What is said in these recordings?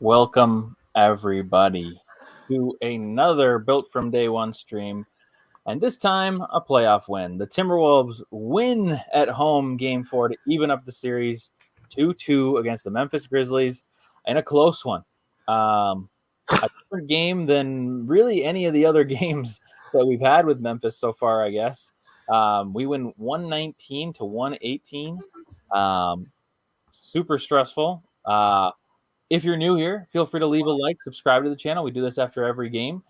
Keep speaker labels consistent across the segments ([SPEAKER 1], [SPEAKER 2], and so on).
[SPEAKER 1] Welcome, everybody, to another Built from Day One stream. And this time, a playoff win. The Timberwolves win at home game 4 to even up the series 2-2 against the Memphis Grizzlies in a close one. A different game than really any of the other games that we've had with Memphis so far, I guess. We win 119 to 118. Super stressful. If you're new here, feel free to leave a like, subscribe to the channel. We do this after every game.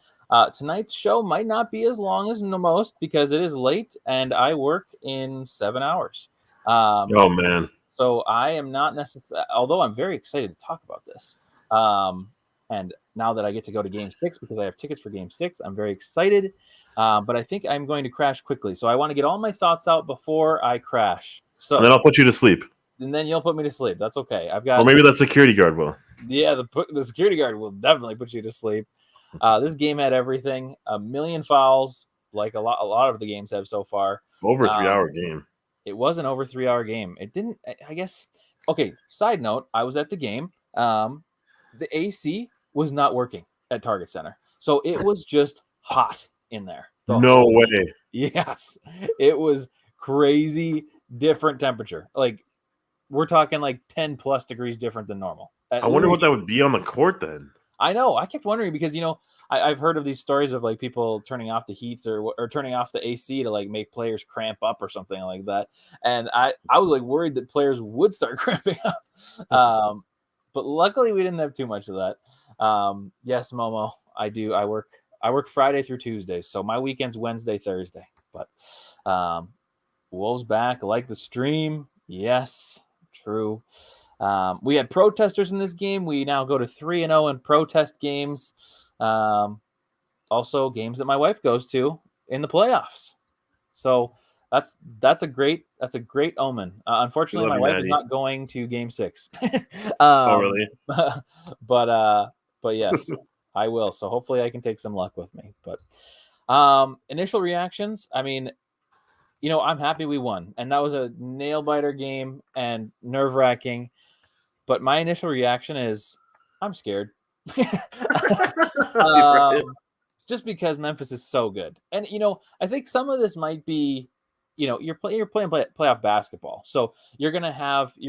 [SPEAKER 1] Tonight's show might not be as long as the most because it is late and I work in 7 hours.
[SPEAKER 2] Oh, man.
[SPEAKER 1] So I am not necessarily, although I'm very excited to talk about this. And now that I get to go to game 6 because I have tickets for game 6, I'm very excited. But I think I'm going to crash quickly. So I want to get all my thoughts out before I crash. So
[SPEAKER 2] And then I'll put you to sleep.
[SPEAKER 1] And then you'll put me to sleep. That's okay. I've got.
[SPEAKER 2] Or maybe that security guard will.
[SPEAKER 1] Yeah, the security guard will definitely put you to sleep. This game had everything. A million fouls, like a lot of the games have so far.
[SPEAKER 2] Over a 3-hour game.
[SPEAKER 1] It was an over 3-hour game. It didn't. I guess. Okay. Side note: I was at the game. The AC was not working at Target Center, so it was just hot in there.
[SPEAKER 2] No way.
[SPEAKER 1] Yes, it was crazy. Different temperature, like. We're talking like 10 plus degrees different than normal.
[SPEAKER 2] I wonder what that would be on the court then.
[SPEAKER 1] I know. I kept wondering because, I've heard of these stories of like people turning off the heats or turning off the AC to like make players cramp up or something like that. And I was like worried that players would start cramping up. But luckily we didn't have too much of that. Yes, Momo, I do. I work Friday through Tuesday. So my weekend's Wednesday, Thursday. But Wolves back. Like the stream. Yes. True. We had protesters in this game. We now go to 3-0 in protest games. Also games that my wife goes to in the playoffs. So that's a great omen. Unfortunately, my wife is not going to game 6.
[SPEAKER 2] Oh, really?
[SPEAKER 1] But yes, I will. So hopefully I can take some luck with me. But initial reactions, I mean, I'm happy we won. And that was a nail-biter game and nerve-wracking. But my initial reaction is, I'm scared. Just because Memphis is so good. And, I think some of this might be, you're playing playoff basketball. So you're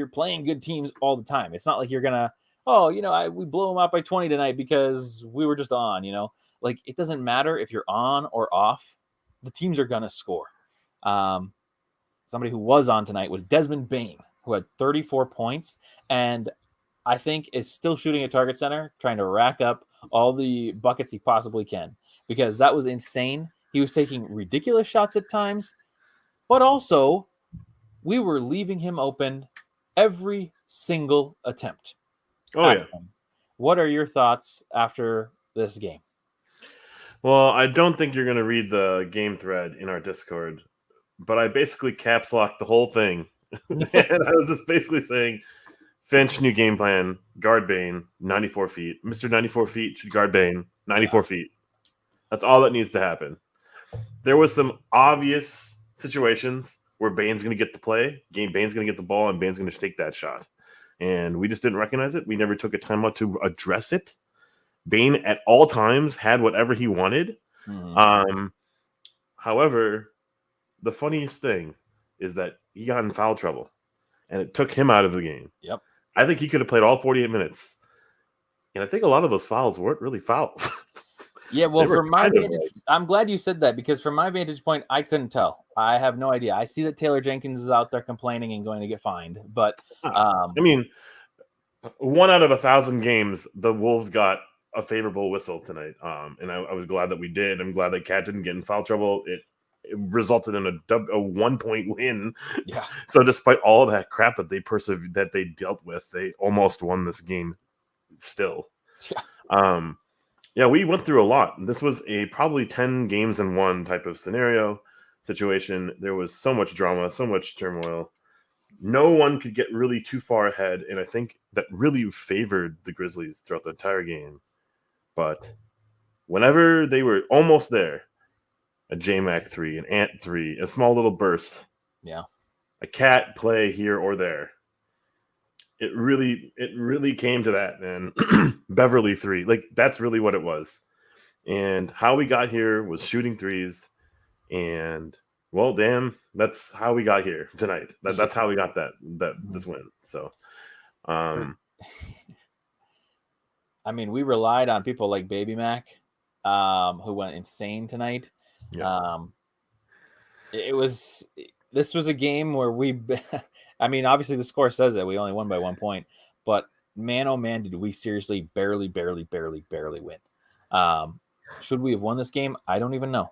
[SPEAKER 1] playing good teams all the time. It's not like you're going to, we blew them out by 20 tonight because we were just on, Like, it doesn't matter if you're on or off. The teams are going to score. Somebody who was on tonight was Desmond Bane, who had 34 points and I think is still shooting at Target Center, trying to rack up all the buckets he possibly can, because that was insane. He was taking ridiculous shots at times, but also we were leaving him open every single attempt.
[SPEAKER 2] Oh, yeah.
[SPEAKER 1] What are your thoughts after this game?
[SPEAKER 2] Well, I don't think you're going to read the game thread in our Discord, but I basically caps locked the whole thing. And I was just basically saying, Finch, new game plan, guard Bane, 94 feet. Mr. 94 feet should guard Bane, 94 feet. That's all that needs to happen. There was some obvious situations where Bane's going to get the play, Bane's going to get the ball, and Bane's going to take that shot. And we just didn't recognize it. We never took a timeout to address it. Bane at all times had whatever he wanted. Mm-hmm. However, the funniest thing is that he got in foul trouble, and it took him out of the game.
[SPEAKER 1] Yep.
[SPEAKER 2] I think he could have played all 48 minutes. And I think a lot of those fouls weren't really fouls.
[SPEAKER 1] Yeah, well, from my vantage, I'm glad you said that, because from my vantage point, I couldn't tell. I have no idea. I see that Taylor Jenkins is out there complaining and going to get fined. But,
[SPEAKER 2] I mean, 1 out of 1,000 games, the Wolves got a favorable whistle tonight. And I was glad that we did. I'm glad that Cat didn't get in foul trouble. It resulted in a 1-point win.
[SPEAKER 1] Yeah.
[SPEAKER 2] So despite all that crap that they dealt with, they almost won this game still.
[SPEAKER 1] Yeah.
[SPEAKER 2] Yeah, we went through a lot. This was a probably 10 games in one type of situation. There was so much drama, so much turmoil. No one could get really too far ahead, and I think that really favored the Grizzlies throughout the entire game. But whenever they were almost there, a J-Mac 3, an Ant 3, a small little burst,
[SPEAKER 1] yeah,
[SPEAKER 2] a Cat play here or there, it really came to that, man. Beverly 3, like that's really what it was. And how we got here was shooting threes, and well, damn, that's how we got here tonight. That's how we got this win. So,
[SPEAKER 1] I mean, we relied on people like Baby Mac, who went insane tonight.
[SPEAKER 2] yeah.
[SPEAKER 1] This was a game where I mean, obviously the score says that we only won by 1 point, but man, oh man, did we seriously barely win. Should we have won this game? I don't even know.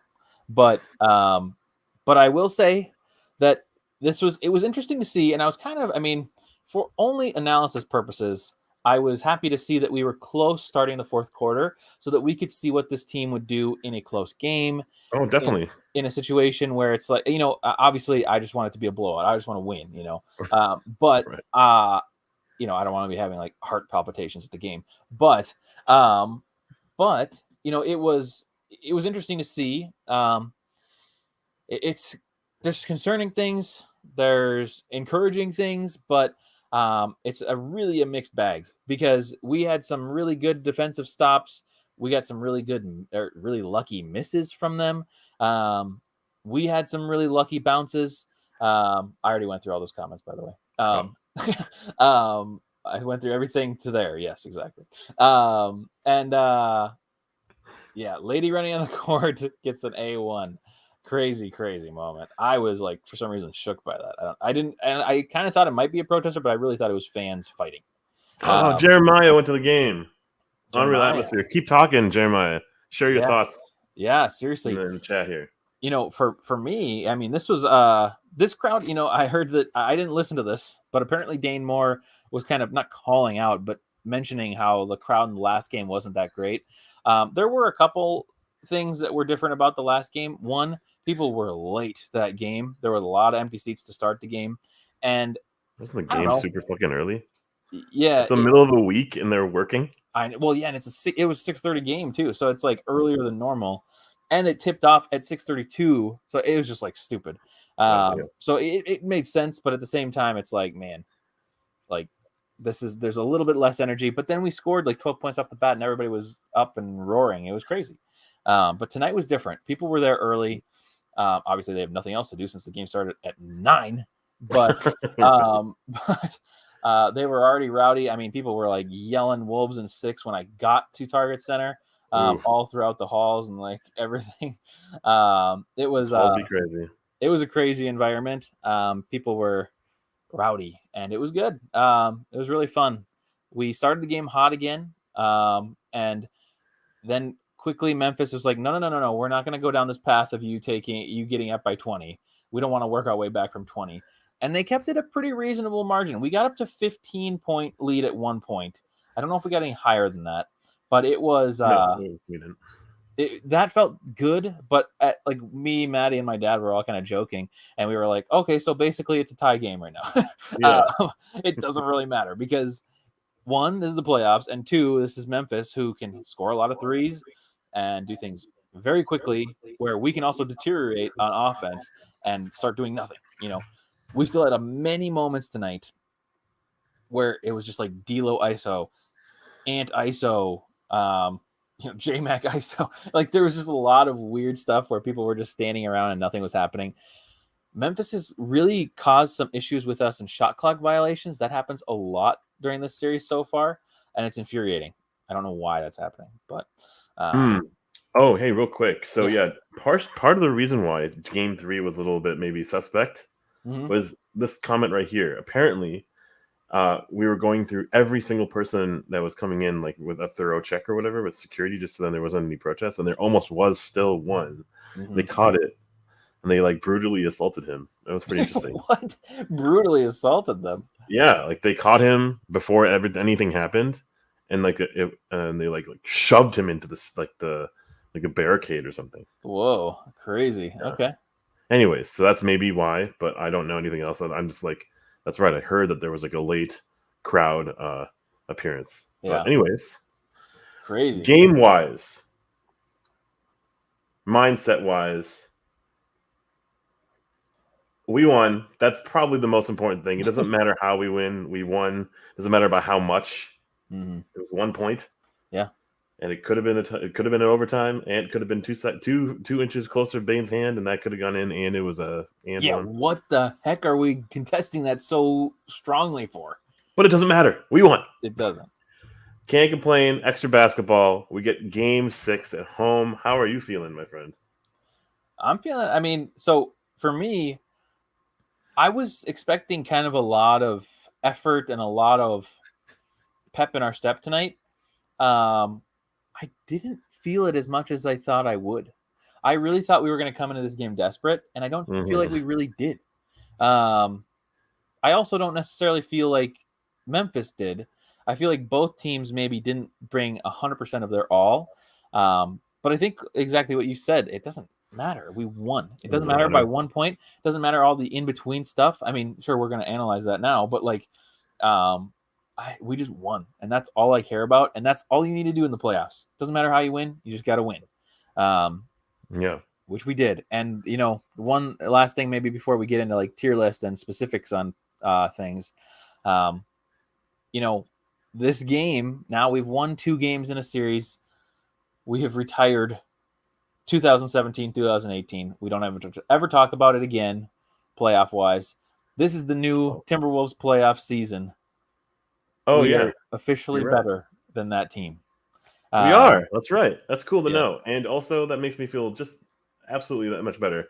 [SPEAKER 1] But I will say that it was interesting to see, and I was I mean, for only analysis purposes, I was happy to see that we were close starting the fourth quarter so that we could see what this team would do in a close game.
[SPEAKER 2] Oh, definitely.
[SPEAKER 1] In a situation where it's like, obviously I just want it to be a blowout. I just want to win, but
[SPEAKER 2] Right.
[SPEAKER 1] I don't want to be having like heart palpitations at the game, but it was interesting to see. There's concerning things, there's encouraging things, but it's a mixed bag because we had some really good defensive stops. We got some really good, really lucky misses from them. We had some really lucky bounces. I already went through all those comments, by the way. I went through everything to there. Yes, exactly. Lady running on the court gets an A1. Crazy moment. I was like, for some reason, shook by that. I kind of thought it might be a protester, but I really thought it was fans fighting.
[SPEAKER 2] Jeremiah went to the game.
[SPEAKER 1] Jeremiah.
[SPEAKER 2] Unreal atmosphere. Keep talking, Jeremiah. Share your thoughts.
[SPEAKER 1] Yeah, seriously.
[SPEAKER 2] In the chat here.
[SPEAKER 1] For me, I mean, this was this crowd. I heard that I didn't listen to this, but apparently Dane Moore was kind of not calling out, but mentioning how the crowd in the last game wasn't that great. There were a couple things that were different about the last game. One, people were late to that game. There were a lot of empty seats to start the game, and
[SPEAKER 2] wasn't the game super fucking early?
[SPEAKER 1] Yeah,
[SPEAKER 2] it's the middle of the week, and they're working.
[SPEAKER 1] And it was 6:30 game too, so it's like earlier than normal, and it tipped off at 6:32, so it was just like stupid. So it made sense, but at the same time, it's like, man, like there's a little bit less energy. But then we scored like 12 points off the bat, and everybody was up and roaring. It was crazy. But tonight was different. People were there early. Obviously, they have nothing else to do since the game started at 9. But they were already rowdy. I mean, people were like yelling Wolves in 6 when I got to Target Center, all throughout the halls and like everything. It was
[SPEAKER 2] crazy.
[SPEAKER 1] It was a crazy environment. People were rowdy, and it was good. It was really fun. We started the game hot again, and then quickly Memphis was like, no, we're not going to go down this path of you getting up by 20. We don't want to work our way back from 20. And they kept it a pretty reasonable margin. We got up to 15-point lead at one point. I don't know if we got any higher than that, but it was
[SPEAKER 2] we didn't.
[SPEAKER 1] That felt good. But like me, Maddie, and my dad were all kind of joking, and we were like, okay, so basically it's a tie game right now.
[SPEAKER 2] Yeah.
[SPEAKER 1] It doesn't really matter because 1, this is the playoffs, and 2, this is Memphis, who can score a lot of threes and do things very quickly, where we can also deteriorate on offense and start doing nothing. We still had many moments tonight where it was just like D-Lo ISO, Ant ISO, J-Mac ISO. Like there was just a lot of weird stuff where people were just standing around and nothing was happening. Memphis has really caused some issues with us in shot clock violations. That happens a lot during this series so far, and it's infuriating. I don't know why that's happening, but
[SPEAKER 2] Oh, hey, real quick. So yes. Part of the reason why Game 3 was a little bit maybe suspect was this comment right here. Apparently, we were going through every single person that was coming in, like with a thorough check or whatever, with security, just so then there wasn't any protests, and there almost was still one. They caught it, and they like brutally assaulted him. That was pretty interesting.
[SPEAKER 1] What? Brutally assaulted them?
[SPEAKER 2] Yeah, like they caught him before anything happened, and and they like shoved him into this like a barricade or something.
[SPEAKER 1] Whoa, crazy. Yeah. Okay.
[SPEAKER 2] Anyways, so that's maybe why, but I don't know anything else. I'm just like, that's right. I heard that there was like a late crowd appearance. Yeah. But anyways,
[SPEAKER 1] crazy.
[SPEAKER 2] Game wise, mindset wise, we won. That's probably the most important thing. It doesn't matter how we win. We won. It doesn't matter about how much.
[SPEAKER 1] Mm-hmm.
[SPEAKER 2] It was 1 point.
[SPEAKER 1] Yeah.
[SPEAKER 2] And it could have been an overtime, and it could have been 2 inches closer to Bane's hand, and that could have gone in, and it was a and
[SPEAKER 1] Yeah,
[SPEAKER 2] one.
[SPEAKER 1] what the heck are we contesting that so strongly for?
[SPEAKER 2] But it doesn't matter. We won.
[SPEAKER 1] It doesn't.
[SPEAKER 2] Can't complain. Extra basketball. We get game 6 at home. How are you feeling, my friend?
[SPEAKER 1] I'm feeling. I mean, so for me, I was expecting kind of a lot of effort and a lot of pep in our step tonight. I didn't feel it as much as I thought I would. I really thought we were going to come into this game desperate, and I don't feel like we really did. I also don't necessarily feel like Memphis did. I feel like both teams maybe didn't bring 100% of their all. But I think exactly what you said. It doesn't matter. We won. It doesn't matter by 1 point. It doesn't matter all the in-between stuff. I mean, sure, we're going to analyze that now, but like we just won, and that's all I care about, and that's all you need to do in the playoffs. Doesn't matter how you win, you just got to win.
[SPEAKER 2] Yeah,
[SPEAKER 1] which we did. And one last thing, maybe before we get into like tier list and specifics on things, this game, now we've won 2 games in a series. We have retired 2017, 2018. We don't ever talk about it again, playoff wise. This is the new Timberwolves playoff season.
[SPEAKER 2] Oh,
[SPEAKER 1] we
[SPEAKER 2] yeah.
[SPEAKER 1] are officially better than that team.
[SPEAKER 2] We are. That's right. That's cool to
[SPEAKER 1] yes.
[SPEAKER 2] know. And also, that makes me feel just absolutely that much better.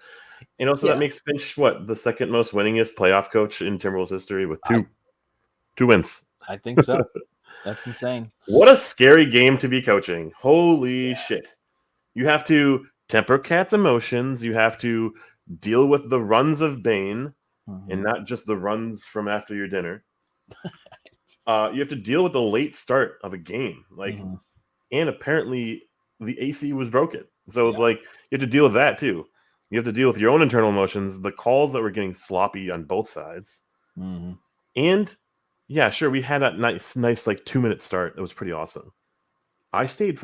[SPEAKER 2] And also, that makes Finch, the second most winningest playoff coach in Timberwolves history with two wins.
[SPEAKER 1] I think so. That's insane.
[SPEAKER 2] What a scary game to be coaching. Holy shit. You have to temper Cat's emotions. You have to deal with the runs of Bane and not just the runs from after your dinner. You have to deal with the late start of a game. And apparently the AC was broken. So it's like you have to deal with that too. You have to deal with your own internal emotions, the calls that were getting sloppy on both sides. And yeah, sure, we had that nice like 2-minute start. It was pretty awesome. I stayed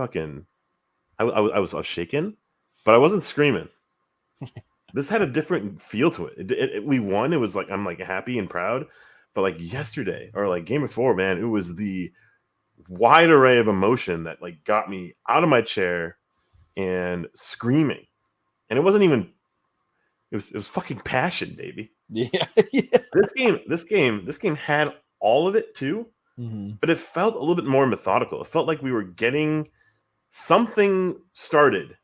[SPEAKER 2] I was shaken, but I wasn't screaming. This had a different feel to it. We won. It was like I'm like happy and proud. But like yesterday or like game before, man, it was the wide array of emotion that like got me out of my chair and screaming. And it wasn't even it was fucking passion, baby.
[SPEAKER 1] Yeah.
[SPEAKER 2] This game had all of it too, but it felt a little bit more methodical. It felt like we were getting something started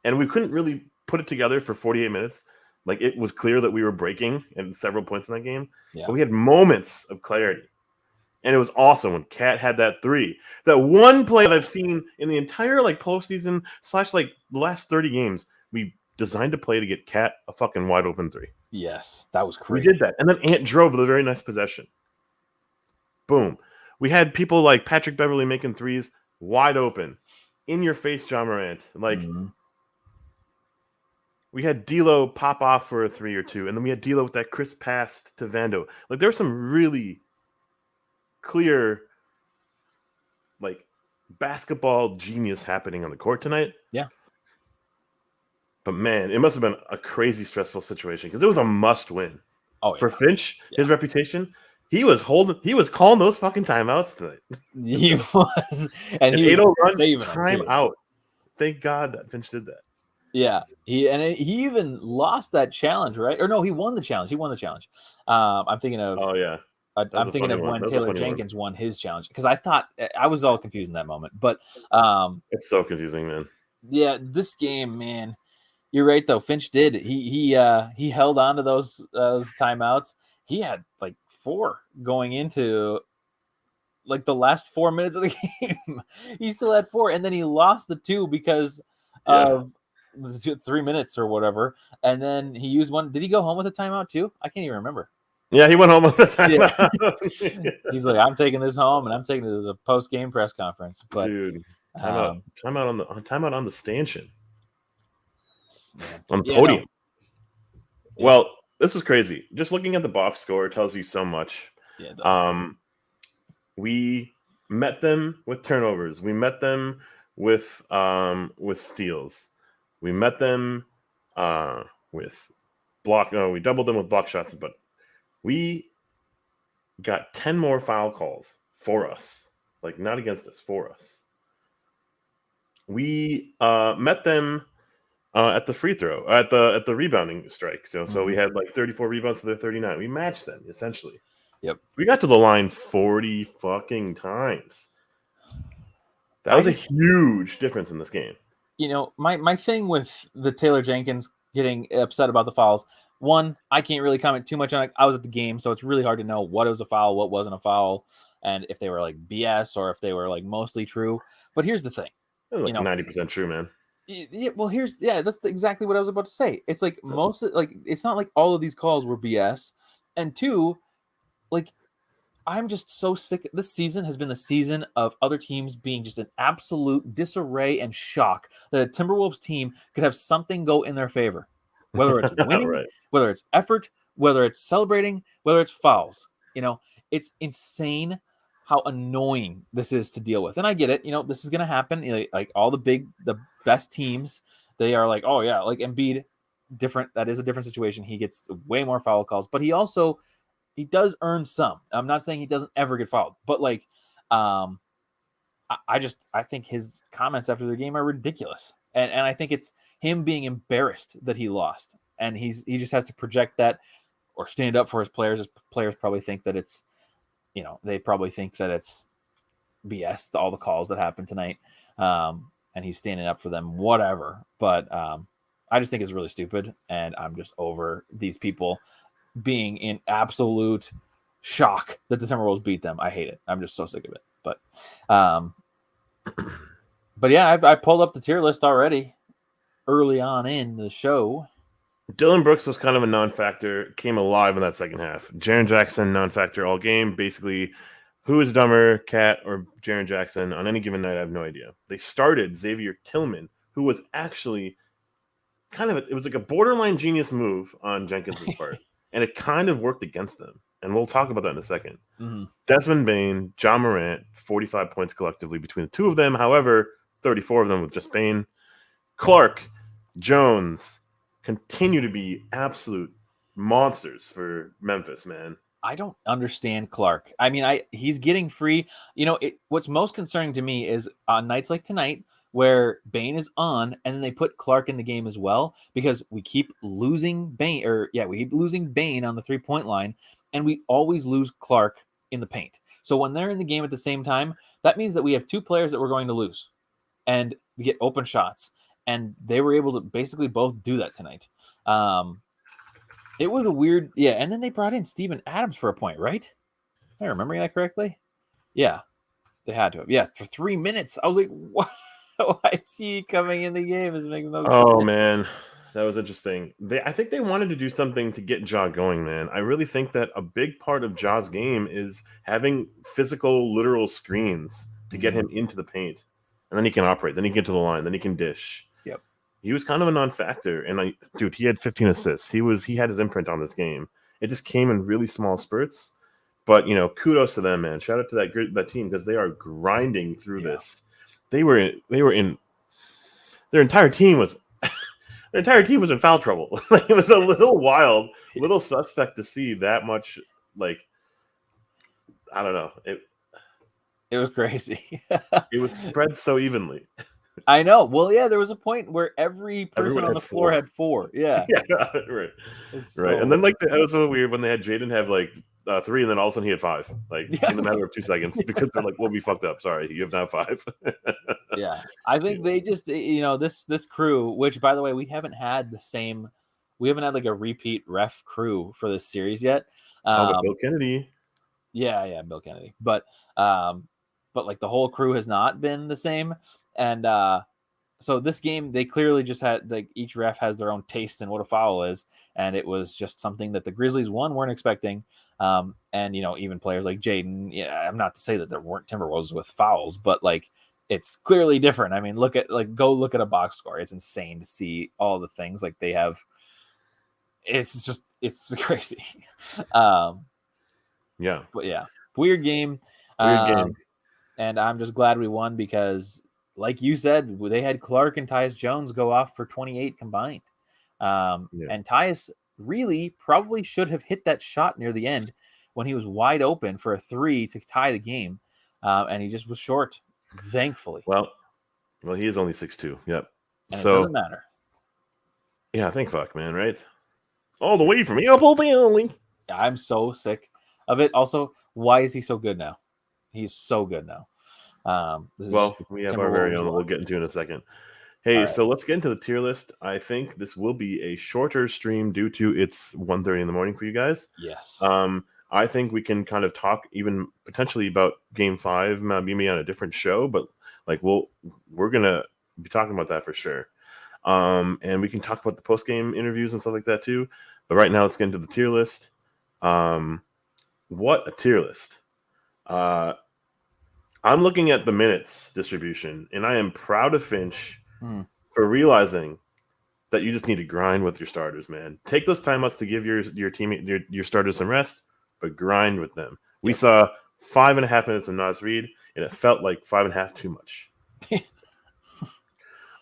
[SPEAKER 2] and we couldn't really put it together for 48 minutes. Like it was clear that we were breaking at several points in that game, but we had moments of clarity. And it was awesome when Cat had that 3. That one play that I've seen in the entire like postseason / like the last 30 games, we designed a play to get Cat a fucking wide open 3.
[SPEAKER 1] Yes, that was crazy.
[SPEAKER 2] We did that. And then Ant drove the very next possession. Boom. We had people like Patrick Beverley making 3s wide open. In your face, John Morant. Like we had D'Lo pop off for a 3 or 2, and then we had D'Lo with that crisp pass to Vando. Like there was some really clear like basketball genius happening on the court tonight.
[SPEAKER 1] Yeah.
[SPEAKER 2] But man, it must have been a crazy stressful situation because it was a must win.
[SPEAKER 1] Oh, yeah.
[SPEAKER 2] For Finch, his reputation, he was calling those fucking timeouts tonight.
[SPEAKER 1] He was, and he was
[SPEAKER 2] saving timeout. Thank God that Finch did that.
[SPEAKER 1] Yeah, he even lost that challenge, right? Or no, he won the challenge. I'm thinking of.
[SPEAKER 2] Oh yeah.
[SPEAKER 1] I'm thinking of when Taylor Jenkins won his challenge because I thought I was all confused in that moment. But
[SPEAKER 2] it's so confusing, man.
[SPEAKER 1] Yeah, this game, man. You're right though. Finch did. He held on to those timeouts. He had like 4 going into like the last 4 minutes of the game. He still had 4, and then he lost the 2 because of the 3 minutes or whatever. And then he used one. Did he go home with a timeout too? I can't even remember.
[SPEAKER 2] Yeah, he went home with the timeout.
[SPEAKER 1] Yeah. He's like, I'm taking this home, and I'm taking it as a post-game press conference. But
[SPEAKER 2] dude, timeout on the stanchion. On the podium. No. Well, this was crazy. Just looking at the box score tells you so much.
[SPEAKER 1] Yeah, it does.
[SPEAKER 2] We met them with turnovers. We met them with steals. We met them with we doubled them with block shots, but we got 10 more foul calls for us, like not against us, for us. We met them at the free throw, at the rebounding strike. So we had like 34 rebounds to their 39. We matched them essentially.
[SPEAKER 1] Yep.
[SPEAKER 2] We got to the line 40 fucking times. That was a huge difference in this game.
[SPEAKER 1] You know, my thing with the Taylor Jenkins getting upset about the fouls, one, I can't really comment too much on it. I was at the game, so it's really hard to know what was a foul, what wasn't a foul, and if they were like BS or if they were like mostly true. But here's the thing.
[SPEAKER 2] Like 90% true, man.
[SPEAKER 1] Yeah, well, that's exactly what I was about to say. It's like it's not like all of these calls were BS. And two, like, I'm just so sick. This season has been the season of other teams being just an absolute disarray and shock that a Timberwolves team could have something go in their favor, whether it's winning,
[SPEAKER 2] right.
[SPEAKER 1] whether it's effort, whether it's celebrating, whether it's fouls. It's insane how annoying this is to deal with. And I get it. This is going to happen. Like all the best teams, they are like, oh yeah, like Embiid, different. That is a different situation. He gets way more foul calls, but he does earn some. I'm not saying he doesn't ever get fouled, but like, I think his comments after the game are ridiculous. And I think it's him being embarrassed that he lost. And he just has to project that or stand up for his players. His players probably think that it's, they probably think that it's BS, all the calls that happened tonight. And he's standing up for them, whatever. But I just think it's really stupid. And I'm just over these people being in absolute shock that the Timberwolves beat them. I hate it. I'm just so sick of it. But yeah, I pulled up the tier list already early on in the show.
[SPEAKER 2] Dylan Brooks was kind of a non-factor, came alive in that second half. Jaren Jackson, non-factor all game. Basically, who is dumber, Cat or Jaren Jackson? On any given night, I have no idea. They started Xavier Tillman, who was actually it was like a borderline genius move on Jenkins' part. And it kind of worked against them. And we'll talk about that in a second.
[SPEAKER 1] Mm-hmm.
[SPEAKER 2] Desmond Bane, John Morant, 45 points collectively between the two of them. However, 34 of them with just Bane. Clark, Jones continue to be absolute monsters for Memphis, man.
[SPEAKER 1] I don't understand Clark. I mean, he's getting free. What's most concerning to me is on nights like tonight, where Bane is on, and then they put Clark in the game as well, because we keep losing Bane, we keep losing Bane on the 3-point line, and we always lose Clark in the paint. So when they're in the game at the same time, that means that we have two players that we're going to lose, and we get open shots, and they were able to basically both do that tonight. It was a weird, and then they brought in Steven Adams for a point, right? Am I remembering that correctly? Yeah, they had to have. Yeah, for 3 minutes. I was like, what? Why is he coming in the game? This makes no sense.
[SPEAKER 2] Oh, man. That was interesting. I think they wanted to do something to get Ja going, man. I really think that a big part of Ja's game is having physical, literal screens to get him into the paint. And then he can operate. Then he can get to the line. Then he can dish.
[SPEAKER 1] Yep.
[SPEAKER 2] He was kind of a non-factor. And, he had 15 assists. He had his imprint on this game. It just came in really small spurts. But, kudos to them, man. Shout out to that team, because they are grinding through this. They were in their entire team was in foul trouble. It was a little wild, little suspect to see that much. Like, I don't know.
[SPEAKER 1] It was crazy.
[SPEAKER 2] It was spread so evenly.
[SPEAKER 1] I know. Well, yeah, there was a point where every person on the floor had 4. Yeah.
[SPEAKER 2] Yeah, right. And then it was so weird when they had Jaden have 3, and then all of a sudden he had 5, in the matter of 2 seconds, because they're like, "Well, we fucked up. Sorry, you have now 5."
[SPEAKER 1] Yeah, I think they just, this crew, which by the way, we haven't had like a repeat ref crew for this series yet.
[SPEAKER 2] Bill Kennedy.
[SPEAKER 1] Yeah, Bill Kennedy. But like the whole crew has not been the same, and so this game, they clearly just had, each ref has their own taste in what a foul is, and it was just something that the Grizzlies weren't expecting. And even players like Jaden, I'm not to say that there weren't Timberwolves with fouls, but it's clearly different. I mean, go look at a box score. It's insane to see all the things they have. It's crazy. But yeah, weird game. And I'm just glad we won, because like you said, they had Clark and Tyus Jones go off for 28 combined. And Tyus really probably should have hit that shot near the end when he was wide open for a 3 to tie the game, and he just was short, thankfully.
[SPEAKER 2] Well, he is only 6'2". Yep.
[SPEAKER 1] And it
[SPEAKER 2] So
[SPEAKER 1] doesn't matter.
[SPEAKER 2] yeah, thank fuck, man. Right? All the way from Apple Valley.
[SPEAKER 1] I'm so sick of it. Also, why is he so good now? He's so good now.
[SPEAKER 2] Well, we have our very own. We'll get into in a second. Hey, so let's get into the tier list. I think this will be a shorter stream due to it's 1:30 in the morning for you guys.
[SPEAKER 1] Yes.
[SPEAKER 2] I think we can kind of talk even potentially about Game 5, maybe on a different show, but like we're gonna be talking about that for sure. And we can talk about the post game interviews and stuff like that too. But right now, let's get into the tier list. What a tier list! I'm looking at the minutes distribution, and I am proud of Finch for realizing that you just need to grind with your starters, man. Take those timeouts to give your team your starters some rest, but grind with them. We saw 5.5 minutes of Naz Reid, and it felt like 5.5 too much.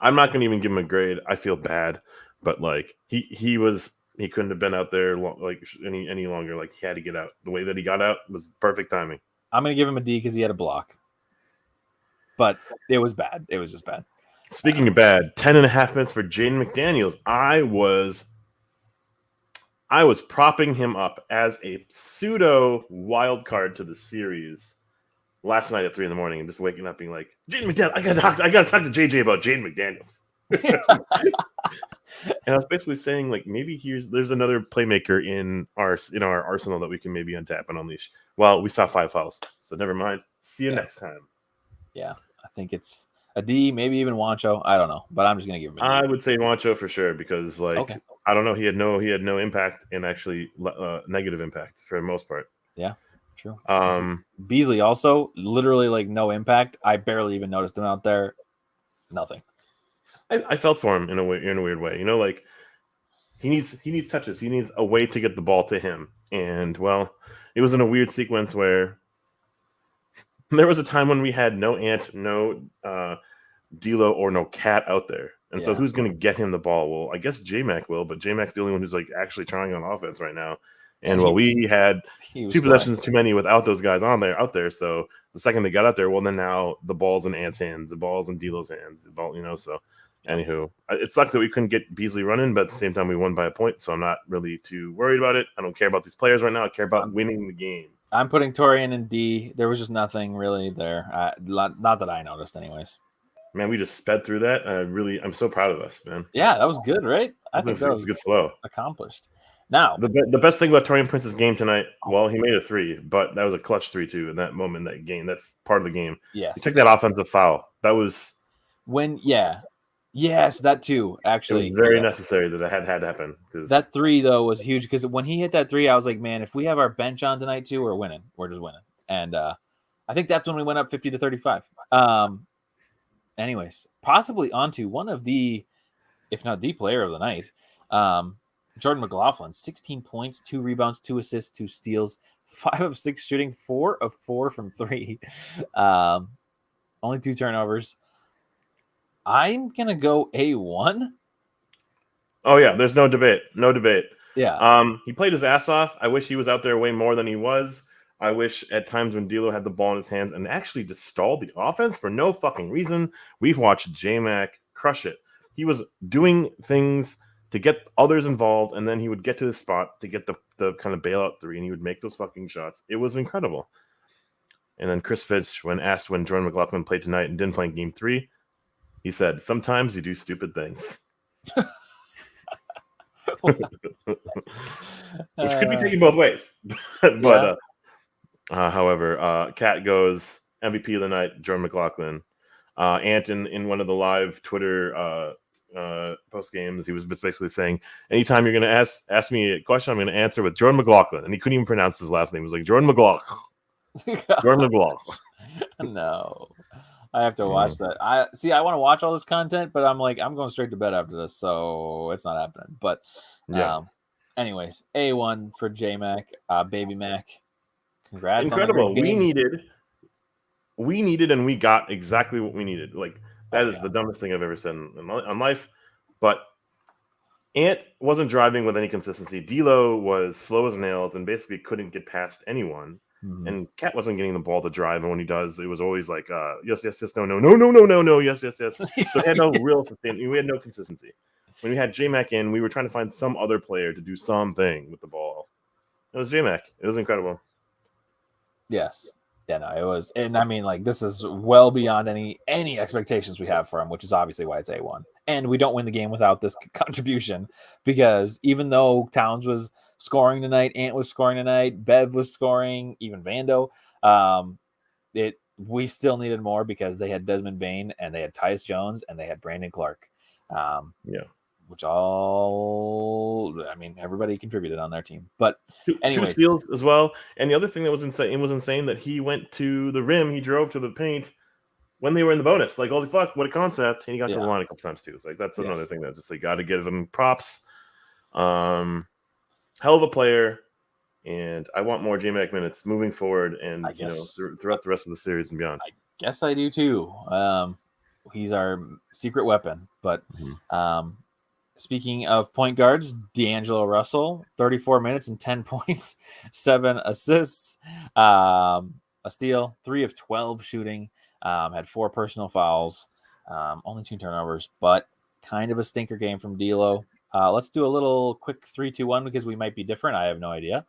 [SPEAKER 2] I'm not going to even give him a grade. I feel bad, but like he couldn't have been out there any longer. Like he had to get out. The way that he got out was perfect timing.
[SPEAKER 1] I'm going to give him a D because he had a block, but it was bad. It was just bad.
[SPEAKER 2] Speaking of bad, 10.5 minutes for Jaden McDaniels. I was propping him up as a pseudo wild card to the series last night at 3 a.m. and just waking up being like, Jaden McDaniels, I gotta talk to JJ about Jaden McDaniels. And I was basically saying, like, maybe there's another playmaker in our arsenal that we can maybe untap and unleash. Well, we saw 5 fouls, so never mind. See you next time.
[SPEAKER 1] Yeah, I think it's a D, maybe even Wancho. I don't know, but I'm just gonna give him a D.
[SPEAKER 2] I would say Wancho for sure because, like, I don't know, he had no impact and actually negative impact for the most part.
[SPEAKER 1] Yeah, true. Beasley also literally like no impact. I barely even noticed him out there. Nothing.
[SPEAKER 2] I felt for him in a weird way. You know, like he needs touches. He needs a way to get the ball to him. And well, it was in a weird sequence where there was a time when we had no Ant, no D'Lo, or no Cat out there. And so who's going to get him the ball? Well, I guess J-Mac will, but J-Mac's the only one who's like actually trying on offense right now. And we had 2 possessions too many without those guys out there. So the second they got out there, well, then now the ball's in Ant's hands, the ball's in D'Lo's hands, the ball, so anywho, it sucked that we couldn't get Beasley running, but at the same time we won by a point, so I'm not really too worried about it. I don't care about these players right now. I care about winning the game.
[SPEAKER 1] I'm putting Torian in D. There was just nothing really there. Not that I noticed anyways.
[SPEAKER 2] Man, we just sped through that. I'm so proud of us, man.
[SPEAKER 1] Yeah, that was good, right? I think that was
[SPEAKER 2] a good flow.
[SPEAKER 1] Accomplished. Now,
[SPEAKER 2] the best thing about Torian Prince's game tonight, well, he made a 3, but that was a clutch 3 too in that moment, that game, that part of the game.
[SPEAKER 1] Yes.
[SPEAKER 2] He took that offensive foul. That was
[SPEAKER 1] yes, that too. Actually,
[SPEAKER 2] it was very necessary that it had to happen.
[SPEAKER 1] That 3 though was huge because when he hit that 3, I was like, man, if we have our bench on tonight too, we're winning. We're just winning. And I think that's when we went up 50-35. Anyways, possibly onto one of the, if not the player of the night, Jordan McLaughlin, 16 points, 2 rebounds, 2 assists, 2 steals, 5 of 6 shooting, 4 of 4 from 3. Only 2 turnovers. I'm going to go A1.
[SPEAKER 2] Oh, yeah, there's no debate. No debate.
[SPEAKER 1] Yeah.
[SPEAKER 2] He played his ass off. I wish he was out there way more than he was. I wish at times when D'Lo had the ball in his hands and actually just stalled the offense for no fucking reason. We've watched J-Mac crush it. He was doing things to get others involved, and then he would get to the spot to get the kind of bailout 3, and he would make those fucking shots. It was incredible. And then Chris Fitch, when asked when Jordan McLaughlin played tonight and didn't play in Game 3, he said, sometimes you do stupid things. Which could be taken both ways. But however, Cat goes MVP of the night, Jordan McLaughlin. Ant in one of the live Twitter post games, he was basically saying, anytime you're going to ask me a question, I'm going to answer with Jordan McLaughlin. And he couldn't even pronounce his last name. It was like Jordan McLaughlin. Jordan McLaughlin.
[SPEAKER 1] No. I have to watch that. I want to watch all this content, but I'm like, I'm going straight to bed after this, so it's not happening. But anyways, A1 for J-Mac, Baby Mac. Congrats.
[SPEAKER 2] Incredible. We needed and we got exactly what we needed. Like, that is the dumbest thing I've ever said on life. But Ant wasn't driving with any consistency. D'Lo was slow as nails and basically couldn't get past anyone.
[SPEAKER 1] Mhm.
[SPEAKER 2] And Cat wasn't getting the ball to drive, and when he does, it was always like, yes, yes, yes, no, no, no, no, no, no, no, yes, yes, yes. So we had no real sustain. We had no consistency. When we had J-Mac in, we were trying to find some other player to do something with the ball. It was J-Mac. It was incredible.
[SPEAKER 1] Yes. Yeah, no, it was, and I mean, like, this is well beyond any expectations we have for him, which is obviously why it's A1. And we don't win the game without this contribution, because even though Towns was scoring tonight, Ant was scoring tonight, Bev was scoring, even Vando, we still needed more because they had Desmond Bain and they had Tyus Jones and they had Brandon Clark.
[SPEAKER 2] Yeah.
[SPEAKER 1] Which I mean, everybody contributed on their team. But
[SPEAKER 2] two
[SPEAKER 1] anyways,
[SPEAKER 2] steals as well. And the other thing that was insane that he went to the rim, he drove to the paint when they were in the bonus. Like, holy fuck, what a concept. And he got to the line a couple times too. So, like, that's another thing that just, like, got to give him props. Hell of a player. And I want more J-Mac minutes moving forward and, throughout the rest of the series and beyond.
[SPEAKER 1] I guess I do too. He's our secret weapon. But speaking of point guards, D'Angelo Russell, 34 minutes and 10 points, 7 assists, a steal, 3 of 12 shooting, had 4 personal fouls, only 2 turnovers, but kind of a stinker game from D'Lo. Let's do a little quick 3-2-1 because we might be different. I have no idea.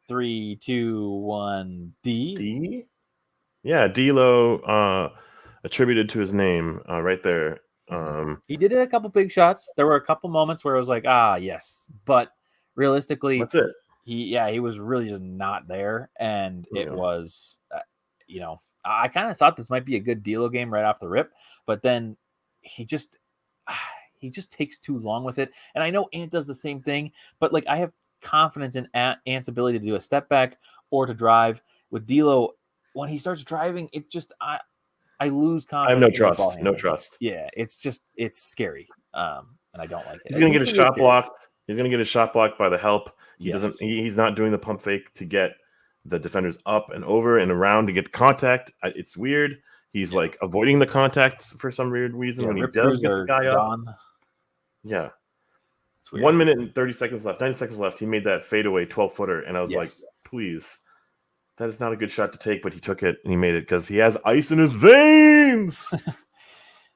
[SPEAKER 1] 3, 2, 1, D.
[SPEAKER 2] D? Yeah, D'Lo attributed to his name right there.
[SPEAKER 1] He did a couple big shots. There were a couple moments where it was like, yes, but realistically,
[SPEAKER 2] that's it.
[SPEAKER 1] He was really just not there, and it was, I kind of thought this might be a good D'Lo game right off the rip, but then he just takes too long with it. And I know Ant does the same thing, but like I have confidence in Ant's ability to do a step back or to drive. With D'Lo, when he starts driving, it just I lose confidence.
[SPEAKER 2] I have no trust.
[SPEAKER 1] Yeah, it's scary, and I don't like it.
[SPEAKER 2] He's gonna get his shot blocked. He's gonna get his shot blocked by the help. He's not doing the pump fake to get the defenders up and over and around to get contact. It's weird. He's like avoiding the contact for some weird reason when he does get the guy up. Yeah. 1 minute and 30 seconds left, 90 seconds left. He made that fadeaway 12-footer, and I was like, please. That is not a good shot to take, but he took it and he made it because he has ice in his veins.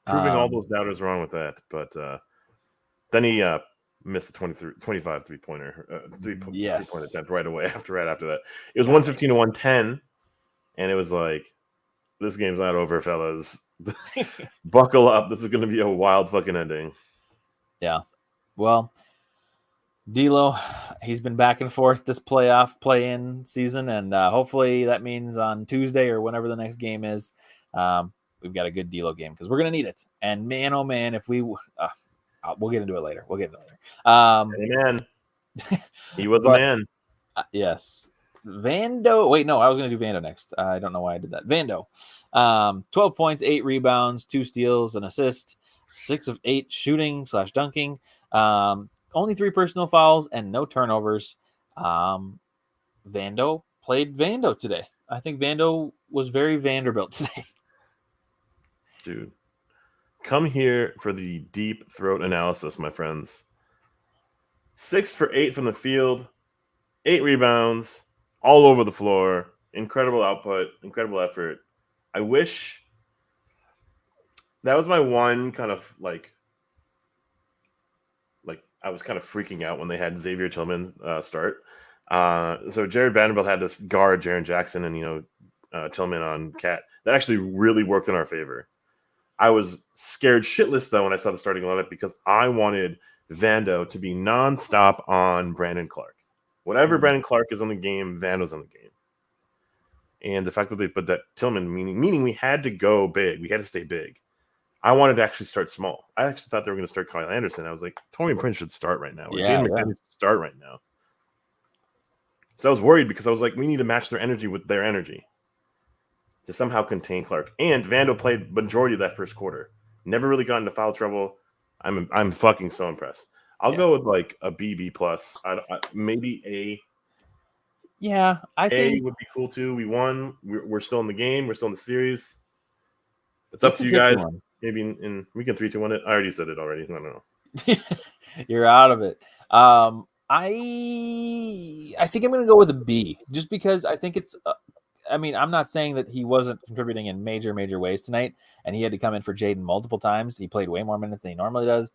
[SPEAKER 2] Proving all those doubters wrong with that. But then he missed the 25 three-pointer, three-point attempt right after that. It was 115 to 110, and it was like, this game's not over, fellas. Buckle up. This is going to be a wild fucking ending.
[SPEAKER 1] Yeah. Well, D'Lo, he's been back and forth this play-in season, and hopefully that means on Tuesday or whenever the next game is, we've got a good D'Lo game because we're going to need it. And man, oh man, if we'll get into it later.
[SPEAKER 2] Amen. He was a man.
[SPEAKER 1] Yes. Vando. Wait, no, I was going to do Vando next. I don't know why I did that. Vando. 12 points, 8 rebounds, 2 steals, an assist, 6 of 8 shooting / dunking. Only 3 personal fouls and no turnovers. Vando played Vando today. I think Vando was very Vanderbilt today.
[SPEAKER 2] Dude, come here for the deep throat analysis, my friends. 6 for 8 from the field, 8 rebounds, all over the floor. Incredible output, incredible effort. I wish that was my one kind of like I was kind of freaking out when they had Xavier Tillman start. So Jared Vanderbilt had to guard Jaren Jackson and Tillman on Cat. That actually really worked in our favor. I was scared shitless though when I saw the starting lineup because I wanted Vando to be nonstop on Brandon Clark. Whatever Brandon Clark is on the game, Vando's on the game. And the fact that they put that Tillman, meaning we had to go big, we had to stay big. I wanted to actually start small. I actually thought they were going to start Kyle Anderson. I was like, Torian Prince should start right now. Or Jaden McDaniel should start right now. So I was worried because I was like, we need to match their energy with their energy to somehow contain Clark. And Vando played majority of that first quarter. Never really got into foul trouble. I'm fucking so impressed. I'll go with like a BB plus. Maybe A.
[SPEAKER 1] Yeah, I think
[SPEAKER 2] A would be cool too. We won. We're still in the game. We're still in the series. It's up to you guys. Maybe we can 3-2-1 it. I already said it already. I don't know.
[SPEAKER 1] You're out of it. I think I'm going to go with a B, just because I think it's. I mean, I'm not saying that he wasn't contributing in major ways tonight, and he had to come in for Jaden multiple times. He played way more minutes than he normally does.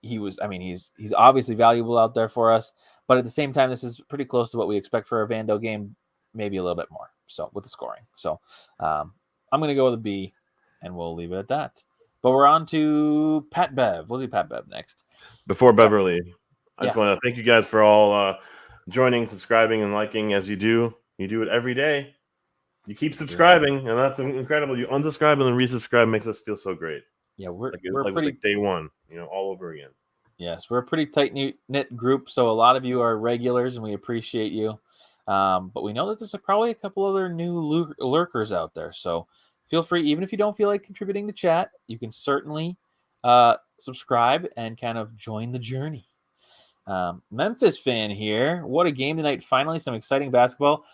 [SPEAKER 1] He was. I mean, he's obviously valuable out there for us, but at the same time, this is pretty close to what we expect for a Vando game, maybe a little bit more. So with the scoring, so I'm going to go with a B, and we'll leave it at that. But we're on to Pat Bev. We'll do Pat Bev next.
[SPEAKER 2] Before Beverly, I just
[SPEAKER 1] Yeah.
[SPEAKER 2] want to thank you guys for all joining, subscribing, and liking as you do. You do it every day. You keep subscribing, and that's incredible. You unsubscribe and then resubscribe makes us feel so great.
[SPEAKER 1] Yeah, we're
[SPEAKER 2] It was
[SPEAKER 1] pretty
[SPEAKER 2] like day one, all over again.
[SPEAKER 1] Yes, we're a pretty tight knit group, so a lot of you are regulars, and we appreciate you. But we know that there's probably a couple other new lurkers out there, so feel free, even if you don't feel like contributing to chat, you can certainly subscribe and kind of join the journey. Memphis fan here. What a game tonight. Finally, some exciting basketball.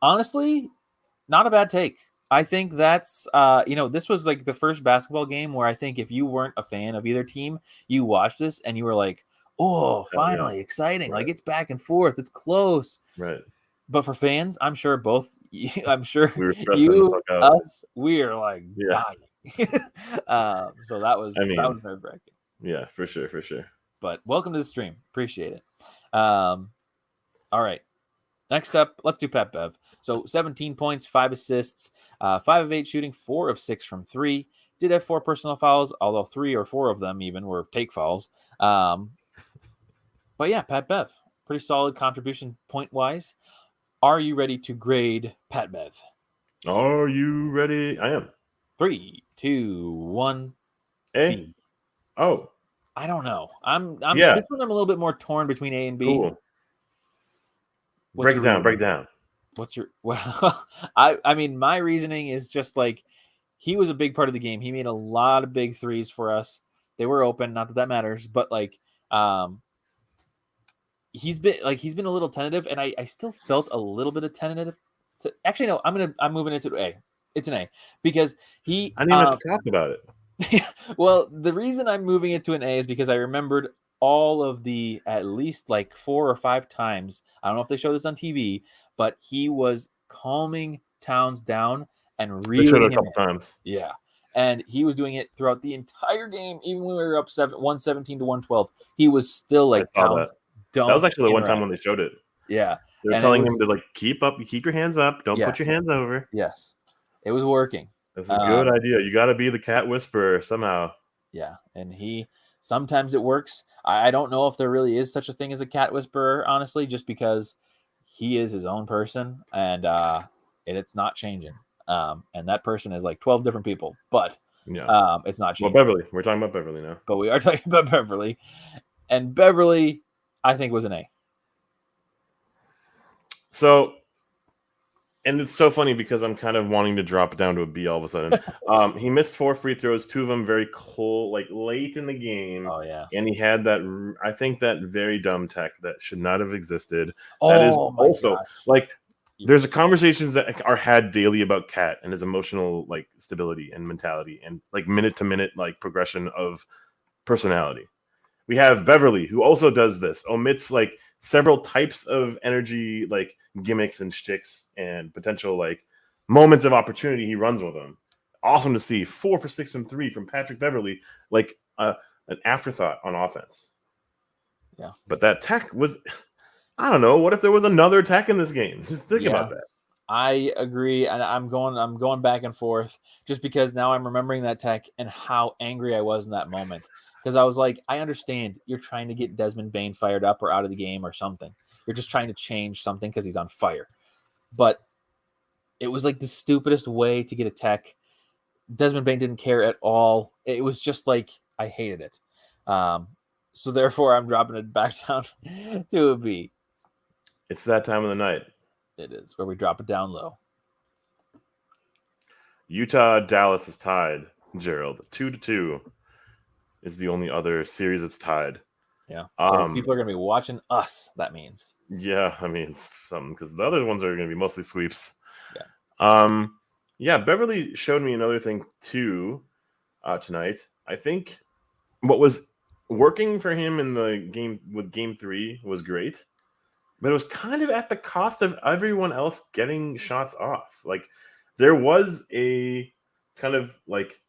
[SPEAKER 1] Honestly, not a bad take. I think that's, this was like the first basketball game where I think if you weren't a fan of either team, you watched this and you were like, oh, finally, exciting.
[SPEAKER 2] Right.
[SPEAKER 1] Like it's back and forth. It's close.
[SPEAKER 2] Right.
[SPEAKER 1] But for fans, I'm sure I'm sure
[SPEAKER 2] we were
[SPEAKER 1] you, us, we are like dying. So that was nerve-wracking.
[SPEAKER 2] Yeah, for sure.
[SPEAKER 1] But welcome to the stream. Appreciate it. All right. Next up, let's do Pat Bev. So 17 points, 5 assists, 5 of 8 shooting, 4 of 6 from 3. Did have 4 personal fouls, although 3 or 4 of them even were take fouls. But yeah, Pat Bev, pretty solid contribution point-wise. Are you ready to grade Pat Bev?
[SPEAKER 2] Are you ready? I am.
[SPEAKER 1] 3, 2, 1.
[SPEAKER 2] A.
[SPEAKER 1] B.
[SPEAKER 2] Oh.
[SPEAKER 1] I don't know. This one I'm a little bit more torn between A and B.
[SPEAKER 2] Cool. Break it down.
[SPEAKER 1] What's your I mean, my reasoning is just like he was a big part of the game. He made a lot of big threes for us. They were open, not that matters, but like he's been a little tentative, and I still felt a little bit of tentative. Actually, no, I'm moving it to A. It's an A because he.
[SPEAKER 2] I didn't even have to talk about it.
[SPEAKER 1] Well, the reason I'm moving it to an A is because I remembered all of the at least like 4 or 5 times. I don't know if they show this on TV, but he was calming Towns down and reeling
[SPEAKER 2] him
[SPEAKER 1] in.
[SPEAKER 2] a couple times.
[SPEAKER 1] Yeah. And he was doing it throughout the entire game, even when we were up 117 to 112. He was still like, Towns,
[SPEAKER 2] that was actually the one time when they showed it.
[SPEAKER 1] Yeah.
[SPEAKER 2] They were telling him to like keep your hands up. Don't put your hands over.
[SPEAKER 1] Yes. It was working.
[SPEAKER 2] That's a good idea. You got to be the cat whisperer somehow.
[SPEAKER 1] Yeah. And sometimes it works. I don't know if there really is such a thing as a cat whisperer, honestly, just because he is his own person and it's not changing. And that person is like 12 different people, but it's not changing.
[SPEAKER 2] Well, Beverly. We're talking about Beverly now.
[SPEAKER 1] But we are talking about Beverly. And Beverly, I think, was an A.
[SPEAKER 2] So, and it's so funny because I'm kind of wanting to drop it down to a B all of a sudden. He missed 4 free throws, 2 of them very cold, like late in the game.
[SPEAKER 1] Oh, yeah.
[SPEAKER 2] And he had that, I think, that very dumb tech that should not have existed.
[SPEAKER 1] Oh,
[SPEAKER 2] that is also, like, there's conversations that are had daily about Cat and his emotional, like, stability and mentality and, like, minute-to-minute, like, progression of personality. We have Beverly, who also does this, omits, like, several types of energy, like, gimmicks and shticks and potential like moments of opportunity. He runs with them. Awesome to see. 4 for 6 from 3 from Patrick Beverly, like an afterthought on offense.
[SPEAKER 1] Yeah,
[SPEAKER 2] but that tech was, I don't know. What if there was another tech in this game? Just think about that.
[SPEAKER 1] I agree, and I'm going back and forth just because now I'm remembering that tech and how angry I was in that moment. Because I was like, I understand you're trying to get Desmond Bane fired up or out of the game or something. You're just trying to change something because he's on fire. But it was like the stupidest way to get a tech. Desmond Bane didn't care at all. It was just like, I hated it. So therefore, I'm dropping it back down to a B.
[SPEAKER 2] It's that time of the night.
[SPEAKER 1] It is, where we drop it down low.
[SPEAKER 2] Utah-Dallas is tied, Gerald. 2-2 is the only other series that's tied.
[SPEAKER 1] Yeah. So people are going to be watching us, that means.
[SPEAKER 2] Yeah, I mean, something, because the other ones are going to be mostly sweeps. Yeah. Beverly showed me another thing, too, tonight. I think what was working for him in the game with game 3 was great, but it was kind of at the cost of everyone else getting shots off. Like there was a kind of like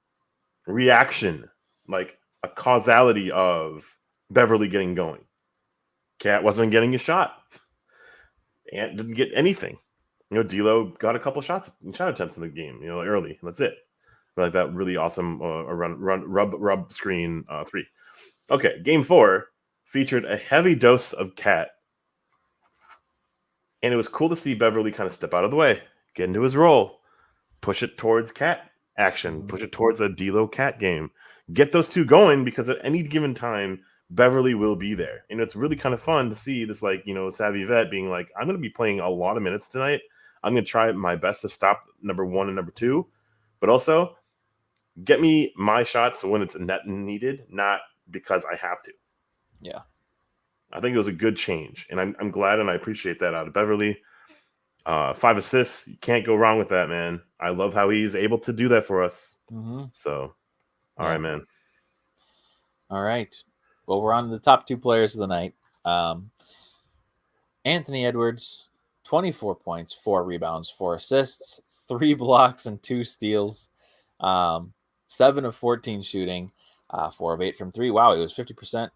[SPEAKER 2] reaction, like a causality of Beverly getting going. Cat wasn't getting a shot. Ant didn't get anything. D'Lo got a couple shot attempts in the game, early. That's it. Like that really awesome rub screen 3. Okay, game 4 featured a heavy dose of Cat. And it was cool to see Beverly kind of step out of the way, get into his role, push it towards Cat action, push it towards a D'Lo Cat game. Get those two going, because at any given time, Beverly will be there. And it's really kind of fun to see this, savvy vet being like, I'm going to be playing a lot of minutes tonight. I'm going to try my best to stop number 1 and number 2, but also get me my shots when it's net needed, not because I have to.
[SPEAKER 1] Yeah.
[SPEAKER 2] I think it was a good change, and I'm glad and I appreciate that out of Beverly. 5 assists. You can't go wrong with that, man. I love how he's able to do that for us.
[SPEAKER 1] Mm-hmm.
[SPEAKER 2] So, all right, man.
[SPEAKER 1] All right. Well, we're on to the top 2 players of the night. Anthony Edwards, 24 points, 4 rebounds, 4 assists, 3 blocks, and 2 steals. 7 of 14 shooting, 4 of 8 from 3. Wow, he was 50%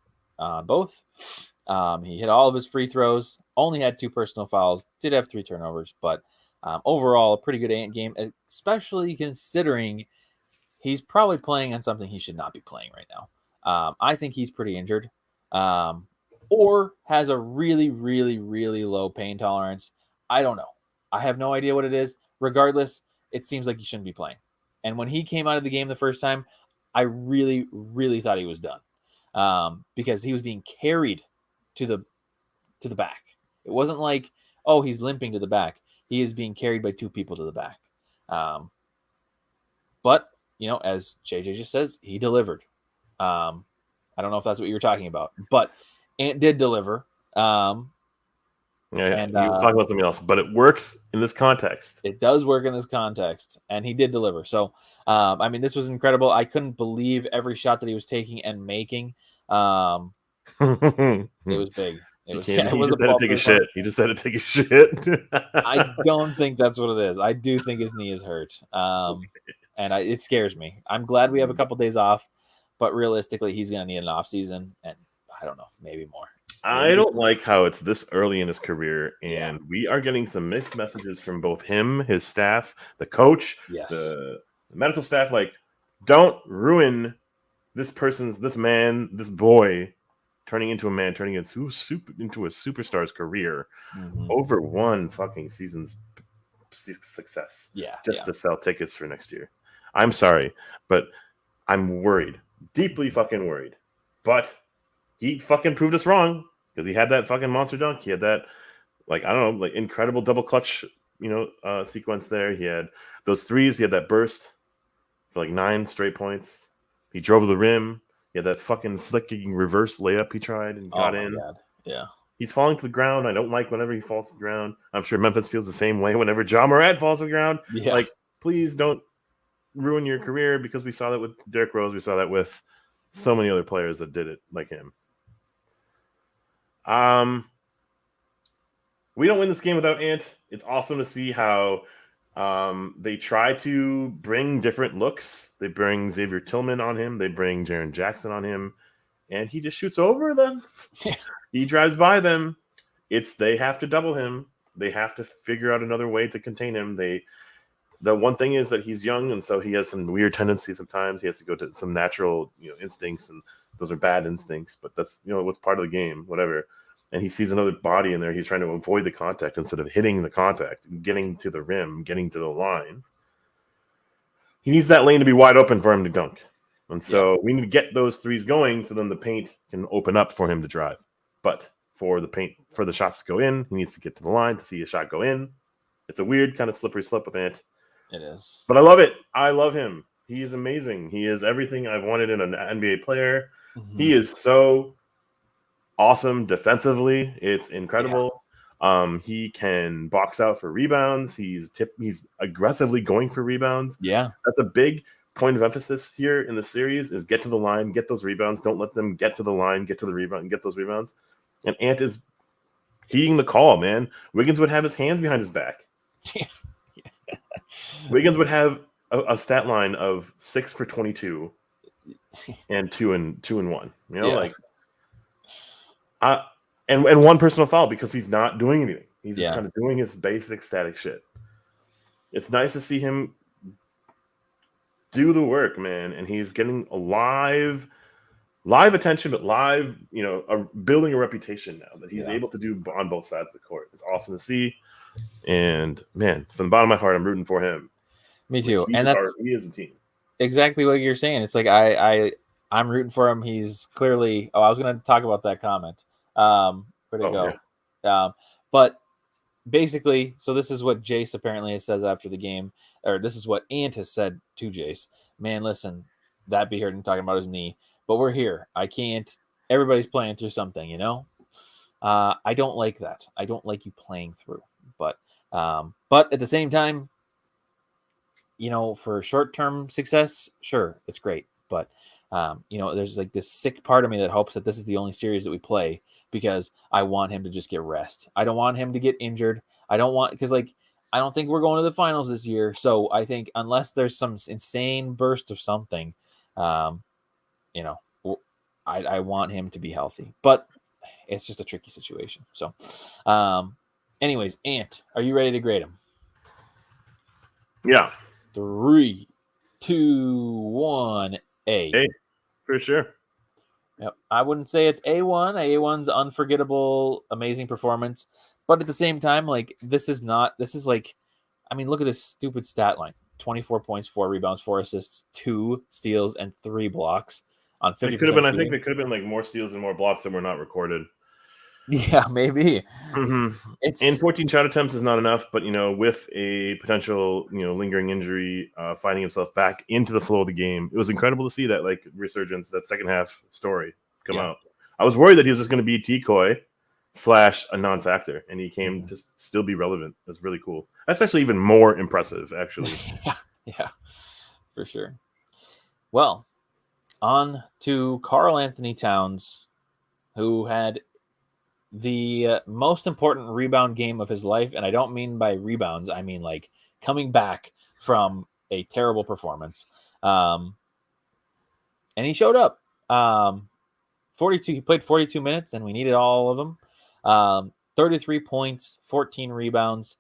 [SPEAKER 1] both. He hit all of his free throws, only had 2 personal fouls, did have 3 turnovers, but overall, a pretty good Ant game, especially considering he's probably playing on something he should not be playing right now. I think he's pretty injured, or has a really, really, really low pain tolerance. I don't know. I have no idea what it is. Regardless, it seems like he shouldn't be playing. And when he came out of the game the first time, I really, really thought he was done, because he was being carried to the back. It wasn't like, oh, he's limping to the back. He is being carried by 2 people to the back. But as JJ just says, he delivered. I don't know if that's what you were talking about, but Ant did deliver.
[SPEAKER 2] Yeah, and, he was talking about something else, but it works in this context.
[SPEAKER 1] It does work in this context, and he did deliver. So, this was incredible. I couldn't believe every shot that he was taking and making. It was big. He just had to take a shit.
[SPEAKER 2] He just had to take a shit.
[SPEAKER 1] I don't think that's what it is. I do think his knee is hurt, and it scares me. I'm glad we have a couple days off, but realistically, he's going to need an off season, and I don't know, maybe more.
[SPEAKER 2] I don't like how it's this early in his career, and we are getting some mixed messages from both him, his staff, the coach, the medical staff. Like, don't ruin this boy turning into a man, turning into a superstar's career over one fucking season's success. To sell tickets for next year. I'm sorry, but I'm worried, deeply fucking worried. But he fucking proved us wrong, because he had that fucking monster dunk. He had that, incredible double clutch, sequence there. He had those threes. He had that burst for 9 straight points. He drove to the rim. He had that fucking flicking reverse layup he tried and got in.
[SPEAKER 1] God. Yeah.
[SPEAKER 2] He's falling to the ground. I don't like whenever he falls to the ground. I'm sure Memphis feels the same way whenever Ja Morant falls to the ground.
[SPEAKER 1] Yeah.
[SPEAKER 2] Please don't ruin your career, because we saw that with Derrick Rose. We saw that with so many other players that did it like him. We don't win this game without Ant. It's awesome to see how they try to bring different looks. They bring Xavier Tillman on him. They bring Jaren Jackson on him. And he just shoots over them. He drives by them. They have to double him. They have to figure out another way to contain him. The one thing is that he's young, and so he has some weird tendencies sometimes. He has to go to some natural, instincts, and those are bad instincts, but that's, what's part of the game, whatever. And he sees another body in there. He's trying to avoid the contact instead of hitting the contact, getting to the rim, getting to the line. He needs that lane to be wide open for him to dunk. And so we need to get those threes going, so then the paint can open up for him to drive. But for the shots to go in, he needs to get to the line to see a shot go in. It's a weird kind of slippery slope with Ant.
[SPEAKER 1] It is.
[SPEAKER 2] But I love it. I love him. He is amazing. He is everything I've wanted in an NBA player. Mm-hmm. He is so awesome defensively. It's incredible. Yeah. He can box out for rebounds. He's aggressively going for rebounds.
[SPEAKER 1] Yeah.
[SPEAKER 2] That's a big point of emphasis here in the series is get to the line, get those rebounds. Don't let them get to the line, get to the rebound, and get those rebounds. And Ant is heeding the call, man. Wiggins would have his hands behind his back. Wiggins would have a stat line of 6 for 22 and 2 and 1. You know, and one personal foul because he's not doing anything. He's just kind of doing his basic static shit. It's nice to see him do the work, man, and he's getting a live attention, but live, building a reputation now that he's able to do on both sides of the court. It's awesome to see, and man, from the bottom of my heart, I'm rooting for him.
[SPEAKER 1] Me too, and
[SPEAKER 2] he is a team.
[SPEAKER 1] Exactly what you're saying. It's like I'm rooting for him. He's clearly. Oh, I was going to talk about that comment. Where'd it go? Yeah. But basically, so this is what Jace apparently says after the game, or this is what Ant has said to Jace. Man, listen, that be hurting talking about his knee, but we're here. I can't. Everybody's playing through something, I don't like that. I don't like you playing through, but at the same time, for short-term success, sure, it's great, but there's like this sick part of me that hopes that this is the only series that we play because I want him to just get rest. I don't want him to get injured. I don't think we're going to the finals this year. So I think unless there's some insane burst of something, I want him to be healthy, but it's just a tricky situation. So, anyways, Ant, are you ready to grade him?
[SPEAKER 2] Yeah.
[SPEAKER 1] 3, 2, 1, A.
[SPEAKER 2] A, for sure.
[SPEAKER 1] Yep. I wouldn't say it's A1. A1's unforgettable, amazing performance. But at the same time, look at this stupid stat line. 24 points, 4 rebounds, 4 assists, 2 steals, and 3 blocks on 50%.
[SPEAKER 2] It could have been, I think there could have been more steals and more blocks that were not recorded.
[SPEAKER 1] Yeah, maybe.
[SPEAKER 2] Mm-hmm. And 14 shot attempts is not enough, but with a potential lingering injury, finding himself back into the flow of the game, it was incredible to see that resurgence, that second half story come out. I was worried that he was just going to be decoy / a non-factor, and he came to still be relevant. That's really cool. That's actually even more impressive, actually.
[SPEAKER 1] Yeah, for sure. Well, on to Karl Anthony Towns, who had the most important rebound game of his life. And I don't mean by rebounds. I mean coming back from a terrible performance. And he showed up. 42. He played 42 minutes and we needed all of them. 33 points, 14 rebounds.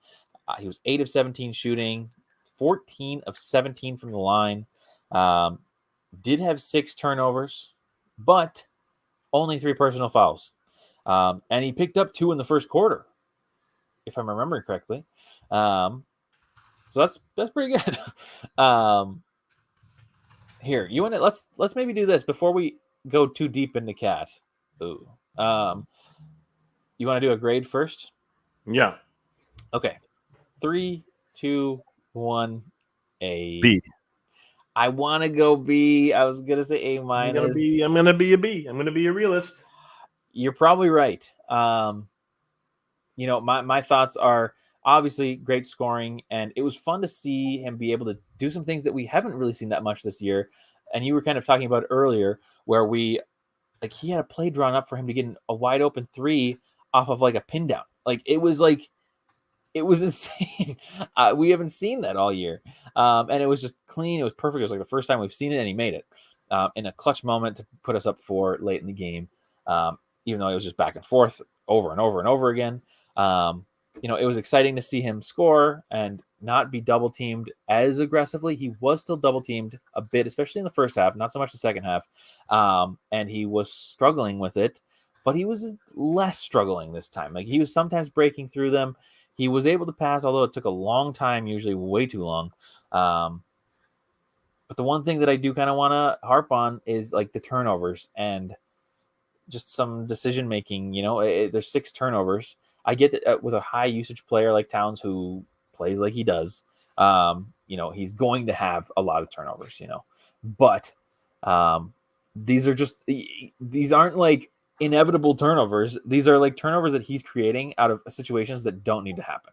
[SPEAKER 1] He was 8 of 17 shooting, 14 of 17 from the line. Did have 6 turnovers, but only 3 personal fouls. And he picked up 2 in the first quarter, if I'm remembering correctly. So that's pretty good. Here, you want to let's maybe do this before we go too deep into Cat. Ooh. You want to do a grade first?
[SPEAKER 2] Yeah.
[SPEAKER 1] Okay. 3, 2, 1, A.
[SPEAKER 2] B.
[SPEAKER 1] I want to go B. I was gonna say A minus.
[SPEAKER 2] I'm gonna be a B. I'm gonna be a realist.
[SPEAKER 1] You're probably right. My thoughts are obviously great scoring, and it was fun to see him be able to do some things that we haven't really seen that much this year. And you were kind of talking about earlier where he had a play drawn up for him to get a wide open 3 off of a pin down. It was insane. We haven't seen that all year. And it was just clean. It was perfect. It was the first time we've seen it, and he made it in a clutch moment to put us up 4 late in the game. Even though it was just back and forth over and over and over again. It was exciting to see him score and not be double teamed as aggressively. He was still double teamed a bit, especially in the first half, not so much the second half. And he was struggling with it, but he was less struggling this time. He was sometimes breaking through them. He was able to pass, although it took a long time, usually way too long. But the one thing that I do kind of want to harp on is the turnovers and just some decision making. There's 6 turnovers. I get that with a high usage player like Towns who plays like he does, he's going to have a lot of turnovers, but these aren't inevitable turnovers. These are turnovers that he's creating out of situations that don't need to happen.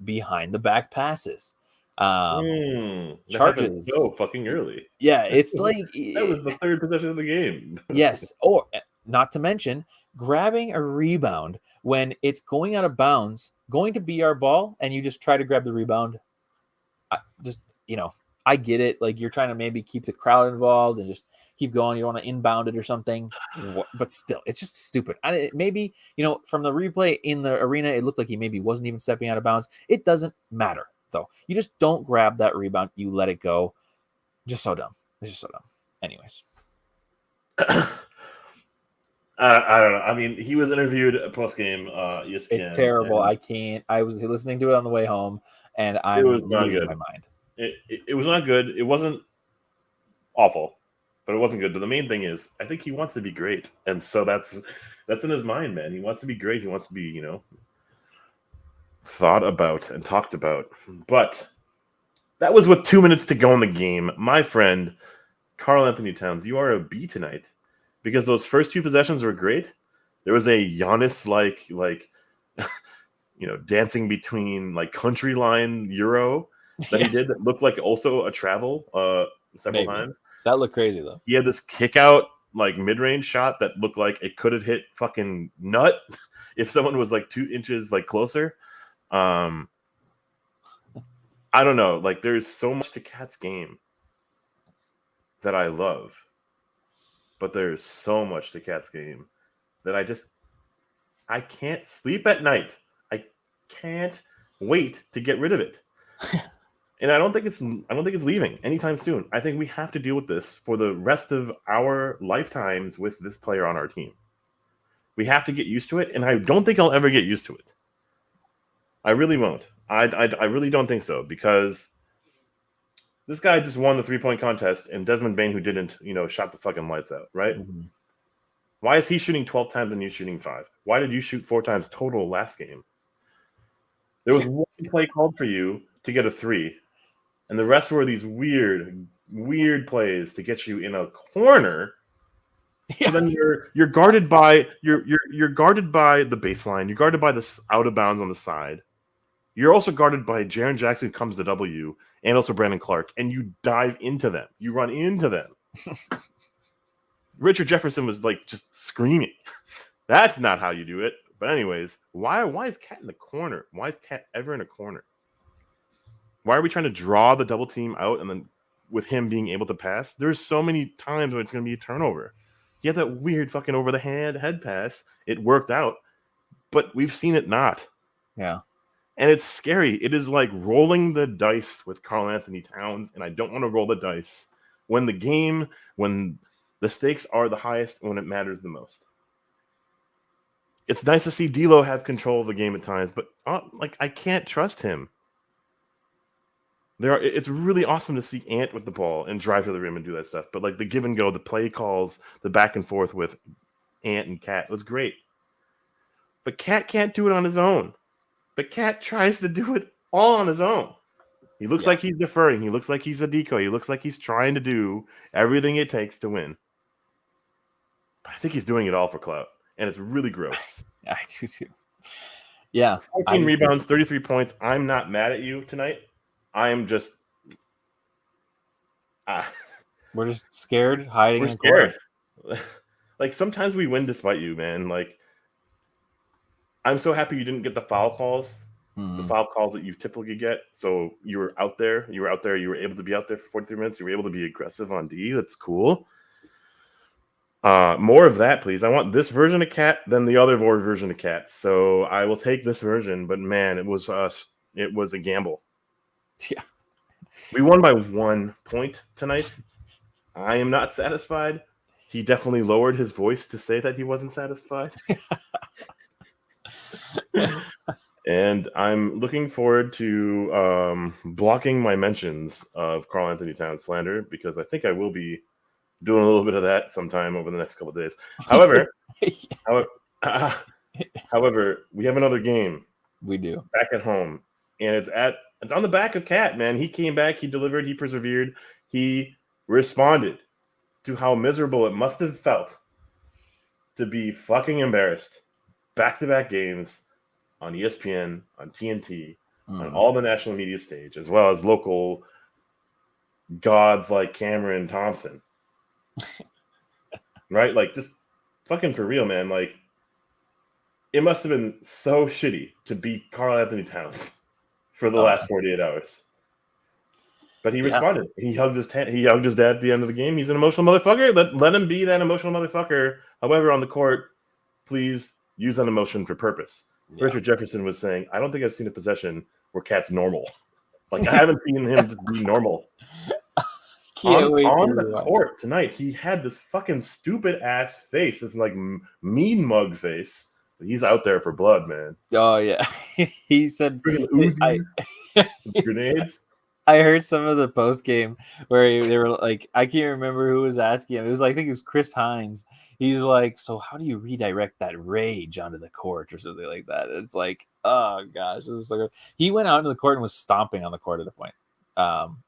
[SPEAKER 1] Behind the back passes,
[SPEAKER 2] That happened so
[SPEAKER 1] Charges.
[SPEAKER 2] fucking early.
[SPEAKER 1] Yeah, it's like
[SPEAKER 2] That was the third possession of the game.
[SPEAKER 1] yes, or not to mention grabbing a rebound when it's going out of bounds, going to be our ball, and you just try to grab the rebound. Just I get it. Like you're trying to maybe keep the crowd involved and just keep going. You don't want to inbound it or something, but still, it's just stupid. Maybe from the replay in the arena, it looked like he maybe wasn't even stepping out of bounds. It doesn't matter though. You just don't grab that rebound. You let it go. Just so dumb. It's just so dumb. Anyways.
[SPEAKER 2] I don't know. I mean, he was interviewed post game ESPN.
[SPEAKER 1] It's terrible. I can't. I was listening to it on the way home, and I'm losing my mind.
[SPEAKER 2] It was not good. It wasn't awful, but it wasn't good. But the main thing is, I think he wants to be great, and so that's in his mind, man. He wants to be great. He wants to be, thought about and talked about. But that was with 2 minutes to go in the game, my friend, Karl Anthony Towns. You are a B tonight because those first two possessions were great. There was a Giannis like dancing between like country line Euro that he did that looked like also a travel several times.
[SPEAKER 1] That looked crazy though.
[SPEAKER 2] He had this kick out like mid-range shot that looked like it could have hit fucking nut if someone was like 2 inches like closer. I don't know. Like there's so much to Cat's game that I love, but there's so much to Cat's game that I can't sleep at night. I can't wait to get rid of it. And I don't think it's leaving anytime soon. I think we have to deal with this for the rest of our lifetimes with this player on our team. We have to get used to it, and I don't think I'll ever get used to it. I really won't. I really don't think so, because this guy just won the 3-point contest, and Desmond Bane, who didn't, shot the fucking lights out, right?
[SPEAKER 1] Mm-hmm.
[SPEAKER 2] Why is he shooting 12 times and you shooting 5? Why did you shoot 4 times total last game? There was one play called for you to get a 3, and the rest were these weird plays to get you in a corner. Yeah. So then you're guarded by you're guarded by the baseline. You're guarded by the out of bounds on the side. You're also guarded by Jaren Jackson, who comes to W, and also Brandon Clark, and you dive into them. You run into them. Richard Jefferson was like just screaming. That's not how you do it. But anyways, why is Cat in the corner? Why is Cat ever in a corner? Why are we trying to draw the double team out and then with him being able to pass? There's so many times when it's going to be a turnover. He had that weird fucking over the head pass. It worked out, but we've seen it not.
[SPEAKER 1] Yeah.
[SPEAKER 2] And it's scary. It is like rolling the dice with Karl Anthony Towns, and I don't want to roll the dice when the stakes are the highest, when it matters the most. It's nice to see D'Lo have control of the game at times, but I can't trust him. It's really awesome to see Ant with the ball and drive to the rim and do that stuff, but like the give and go, the play calls, the back and forth with Ant and Cat was great. But Cat can't do it on his own. But Cat tries to do it all on his own. He looks like he's deferring. He looks like he's a decoy. He looks like he's trying to do everything it takes to win. But I think he's doing it all for clout, and it's really gross.
[SPEAKER 1] I do too. Yeah.
[SPEAKER 2] 14 rebounds, 33 points. I'm not mad at you tonight. I am just...
[SPEAKER 1] we're just scared, hiding.
[SPEAKER 2] We're scared. Like, sometimes we win despite you, man. Like, I'm so happy you didn't get the foul calls, the foul calls that you typically get. So you were out there. You were able to be out there for 43 minutes. You were able to be aggressive on D. That's cool. More of that, please. I want this version of Cat than the other version of Cat. So I will take this version. But man, it was a gamble.
[SPEAKER 1] Yeah.
[SPEAKER 2] We won by 1 point tonight. I am not satisfied. He definitely lowered his voice to say that he wasn't satisfied. And I'm looking forward to blocking my mentions of Karl Anthony Towns slander, because I think I will be doing a little bit of that sometime over the next couple of days. However, we have another game.
[SPEAKER 1] We do.
[SPEAKER 2] Back at home. And it's on the back of Cat, man. He came back, he delivered, he persevered, he responded to how miserable it must have felt to be fucking embarrassed. Back-to-back games on ESPN, on TNT, on all the national media stage, as well as local gods like Cameron Thompson. Right? Like, just fucking for real, man. Like, it must have been so shitty to beat Karl Anthony Towns for the last 48 hours. But he responded. He hugged his dad at the end of the game. He's an emotional motherfucker. Let him be that emotional motherfucker. However, on the court, please use that emotion for purpose. Yeah. Richard Jefferson was saying, I don't think I've seen a possession where Cat's normal. Like, I haven't seen him just be normal. On the court tonight, he had this fucking stupid ass face, this like mean mug face. He's out there for blood, man.
[SPEAKER 1] Oh yeah, he said
[SPEAKER 2] grenades.
[SPEAKER 1] I heard some of the post game where they were like, I can't remember who was asking him. It was like, I think it was Chris Hines. He's like, so how do you redirect that rage onto the court or something like that? It's like, oh gosh, this is so he went out into the court and was stomping on the court at a point.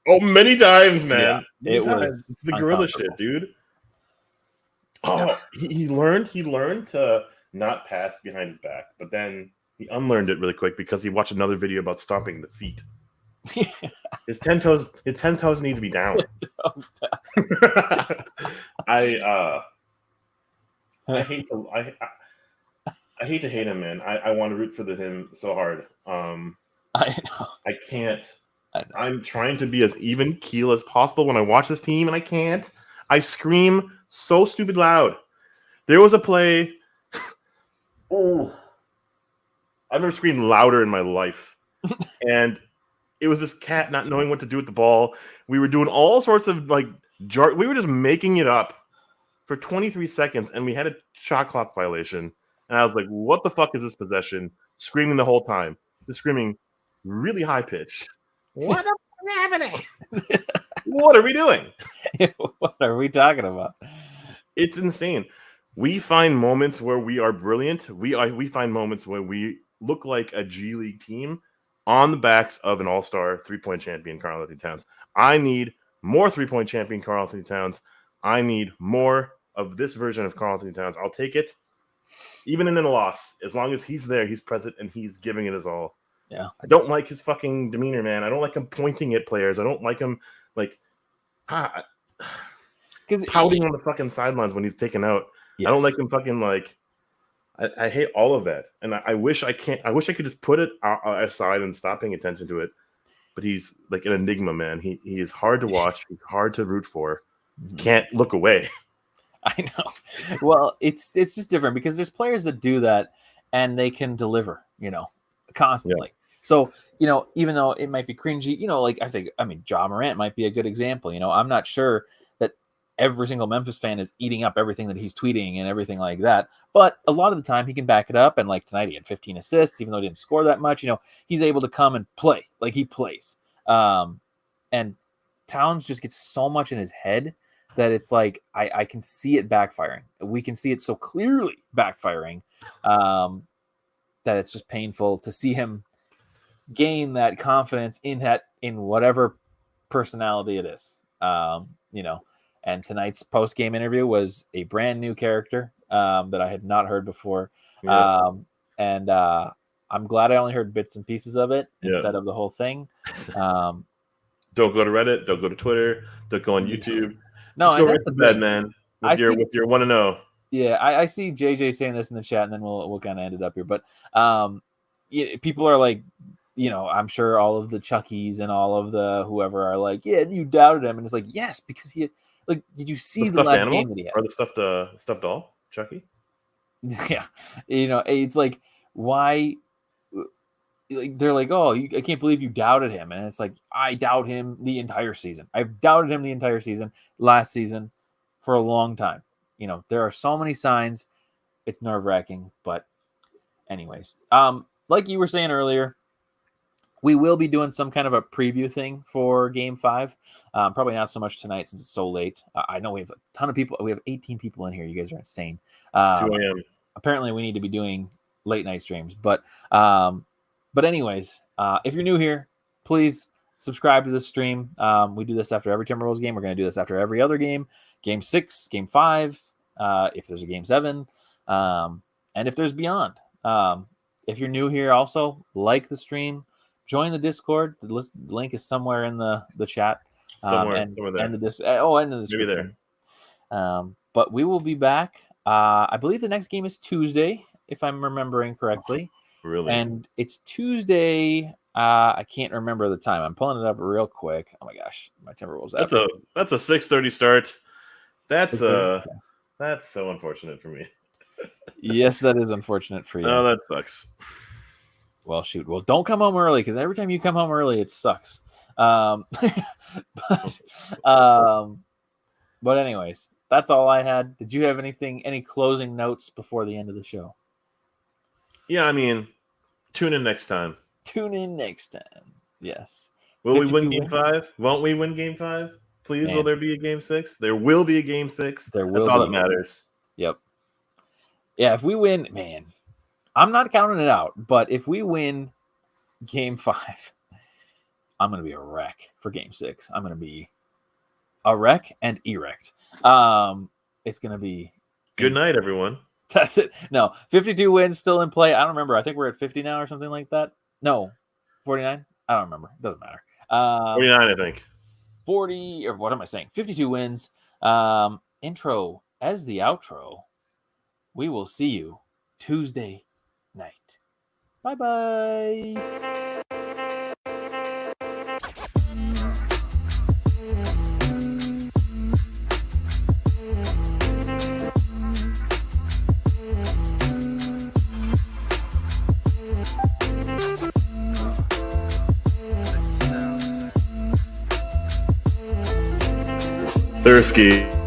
[SPEAKER 2] Many times, man.
[SPEAKER 1] Yeah,
[SPEAKER 2] it's the gorilla shit, dude. Oh, he learned to not pass behind his back, but then he unlearned it really quick because he watched another video about stomping the feet. His 10 toes need to be down. I hate to hate him, man. I want to root for him so hard. I know. I can't. I'm trying to be as even keel as possible when I watch this team, and I can't. I scream so stupid loud. There was a play. Oh, I've never screamed louder in my life. And it was this cat not knowing what to do with the ball. We were doing all sorts of we were just making it up for 23 seconds, and we had a shot clock violation. And I was like, what the fuck is this possession? Screaming the whole time. Just screaming really high pitch. What the fuck is happening? What are we doing?
[SPEAKER 1] What are we talking about?
[SPEAKER 2] It's insane. We find moments where we are brilliant. We find moments where we look like a G League team on the backs of an all-star three-point champion, Karl Anthony Towns. I need more three-point champion Karl Anthony Towns. I need more of this version of Karl Anthony Towns. I'll take it, even in a loss, as long as he's there, he's present, and he's giving it his all.
[SPEAKER 1] Yeah.
[SPEAKER 2] I don't like his fucking demeanor, man. I don't like him pointing at players. I don't like him pouting on the fucking sidelines when he's taken out. Yes. I don't like him fucking I hate all of that, and I wish I could just put it aside and stop paying attention to it. But he's like an enigma, man. He is hard to watch. He's hard to root for. Can't look away.
[SPEAKER 1] I know. Well, it's just different because there's players that do that and they can deliver, constantly. Yeah. So, even though it might be cringy, Ja Morant might be a good example. I'm not sure that every single Memphis fan is eating up everything that he's tweeting and everything like that. But a lot of the time he can back it up. And like tonight he had 15 assists, even though he didn't score that much. He's able to come and play like he plays. And Towns just gets so much in his head that it's like I can see it backfiring. We can see it so clearly backfiring that it's just painful to see him gain that confidence in whatever personality it is. And tonight's post-game interview was a brand new character that I had not heard before. Yeah. And I'm glad I only heard bits and pieces of it instead of the whole thing. Don't
[SPEAKER 2] go to Reddit. Don't go to Twitter. Don't go on YouTube. No, just go right to bed, man. With your 1-0.
[SPEAKER 1] Yeah, I see JJ saying this in the chat, and then we'll kind of end it up here. But people are like, I'm sure all of the Chuckies and all of the whoever are like, yeah, you doubted him, and it's like, yes, because he like, did you see the last game that he had?
[SPEAKER 2] Or the stuffed doll, Chucky?
[SPEAKER 1] Yeah, it's like, why? Like, they're like, oh, I can't believe you doubted him, and it's like, I doubt him the entire season. I've doubted him the entire season, last season, for a long time. There are so many signs. It's nerve-wracking, but anyways, like you were saying earlier, we will be doing some kind of a preview thing for Game 5. Probably not so much tonight since it's so late. I know we have a ton of people. We have 18 people in here. You guys are insane.
[SPEAKER 2] 2 a.m.
[SPEAKER 1] Apparently, we need to be doing late night streams. But anyways, if you're new here, please subscribe to the stream. We do this after every Timberwolves game. We're going to do this after every other game. Game 6, Game 5, if there's a Game 7, and if there's beyond. If you're new here, also like the stream. join the Discord. The link is somewhere in the chat.
[SPEAKER 2] Somewhere there.
[SPEAKER 1] And the and the description.
[SPEAKER 2] Maybe there.
[SPEAKER 1] But we will be back. I believe the next game is Tuesday, if I'm remembering correctly.
[SPEAKER 2] Really?
[SPEAKER 1] And it's Tuesday. I can't remember the time. I'm pulling it up real quick. Oh my gosh, my Timberwolves.
[SPEAKER 2] That's a 6:30 start. That's so unfortunate for me.
[SPEAKER 1] Yes, that is unfortunate for you.
[SPEAKER 2] Oh, that sucks.
[SPEAKER 1] Well, shoot. Well, don't come home early because every time you come home early, it sucks. But anyways, that's all I had. Did you have any closing notes before the end of the show?
[SPEAKER 2] Yeah, I mean, tune in next time.
[SPEAKER 1] Tune in next time. Yes.
[SPEAKER 2] Will we win Game 5? Won't we win Game 5? Please, man. Will there be a Game 6? There will be a Game 6. That's all that matters.
[SPEAKER 1] Yep. Yeah, if we win, man, I'm not counting it out, but if we win Game 5, I'm going to be a wreck for Game 6. I'm going to be a wreck and erect. It's going to be...
[SPEAKER 2] Good night, everyone.
[SPEAKER 1] That's it. No, 52 wins still in play. I don't remember. I think we're at 50 now or something like that. No, 49? I don't remember. Doesn't matter.
[SPEAKER 2] 49, I think.
[SPEAKER 1] 40, or what am I saying? 52 wins. Intro as the outro. We will see you Tuesday night. Bye-bye.
[SPEAKER 2] Thursky.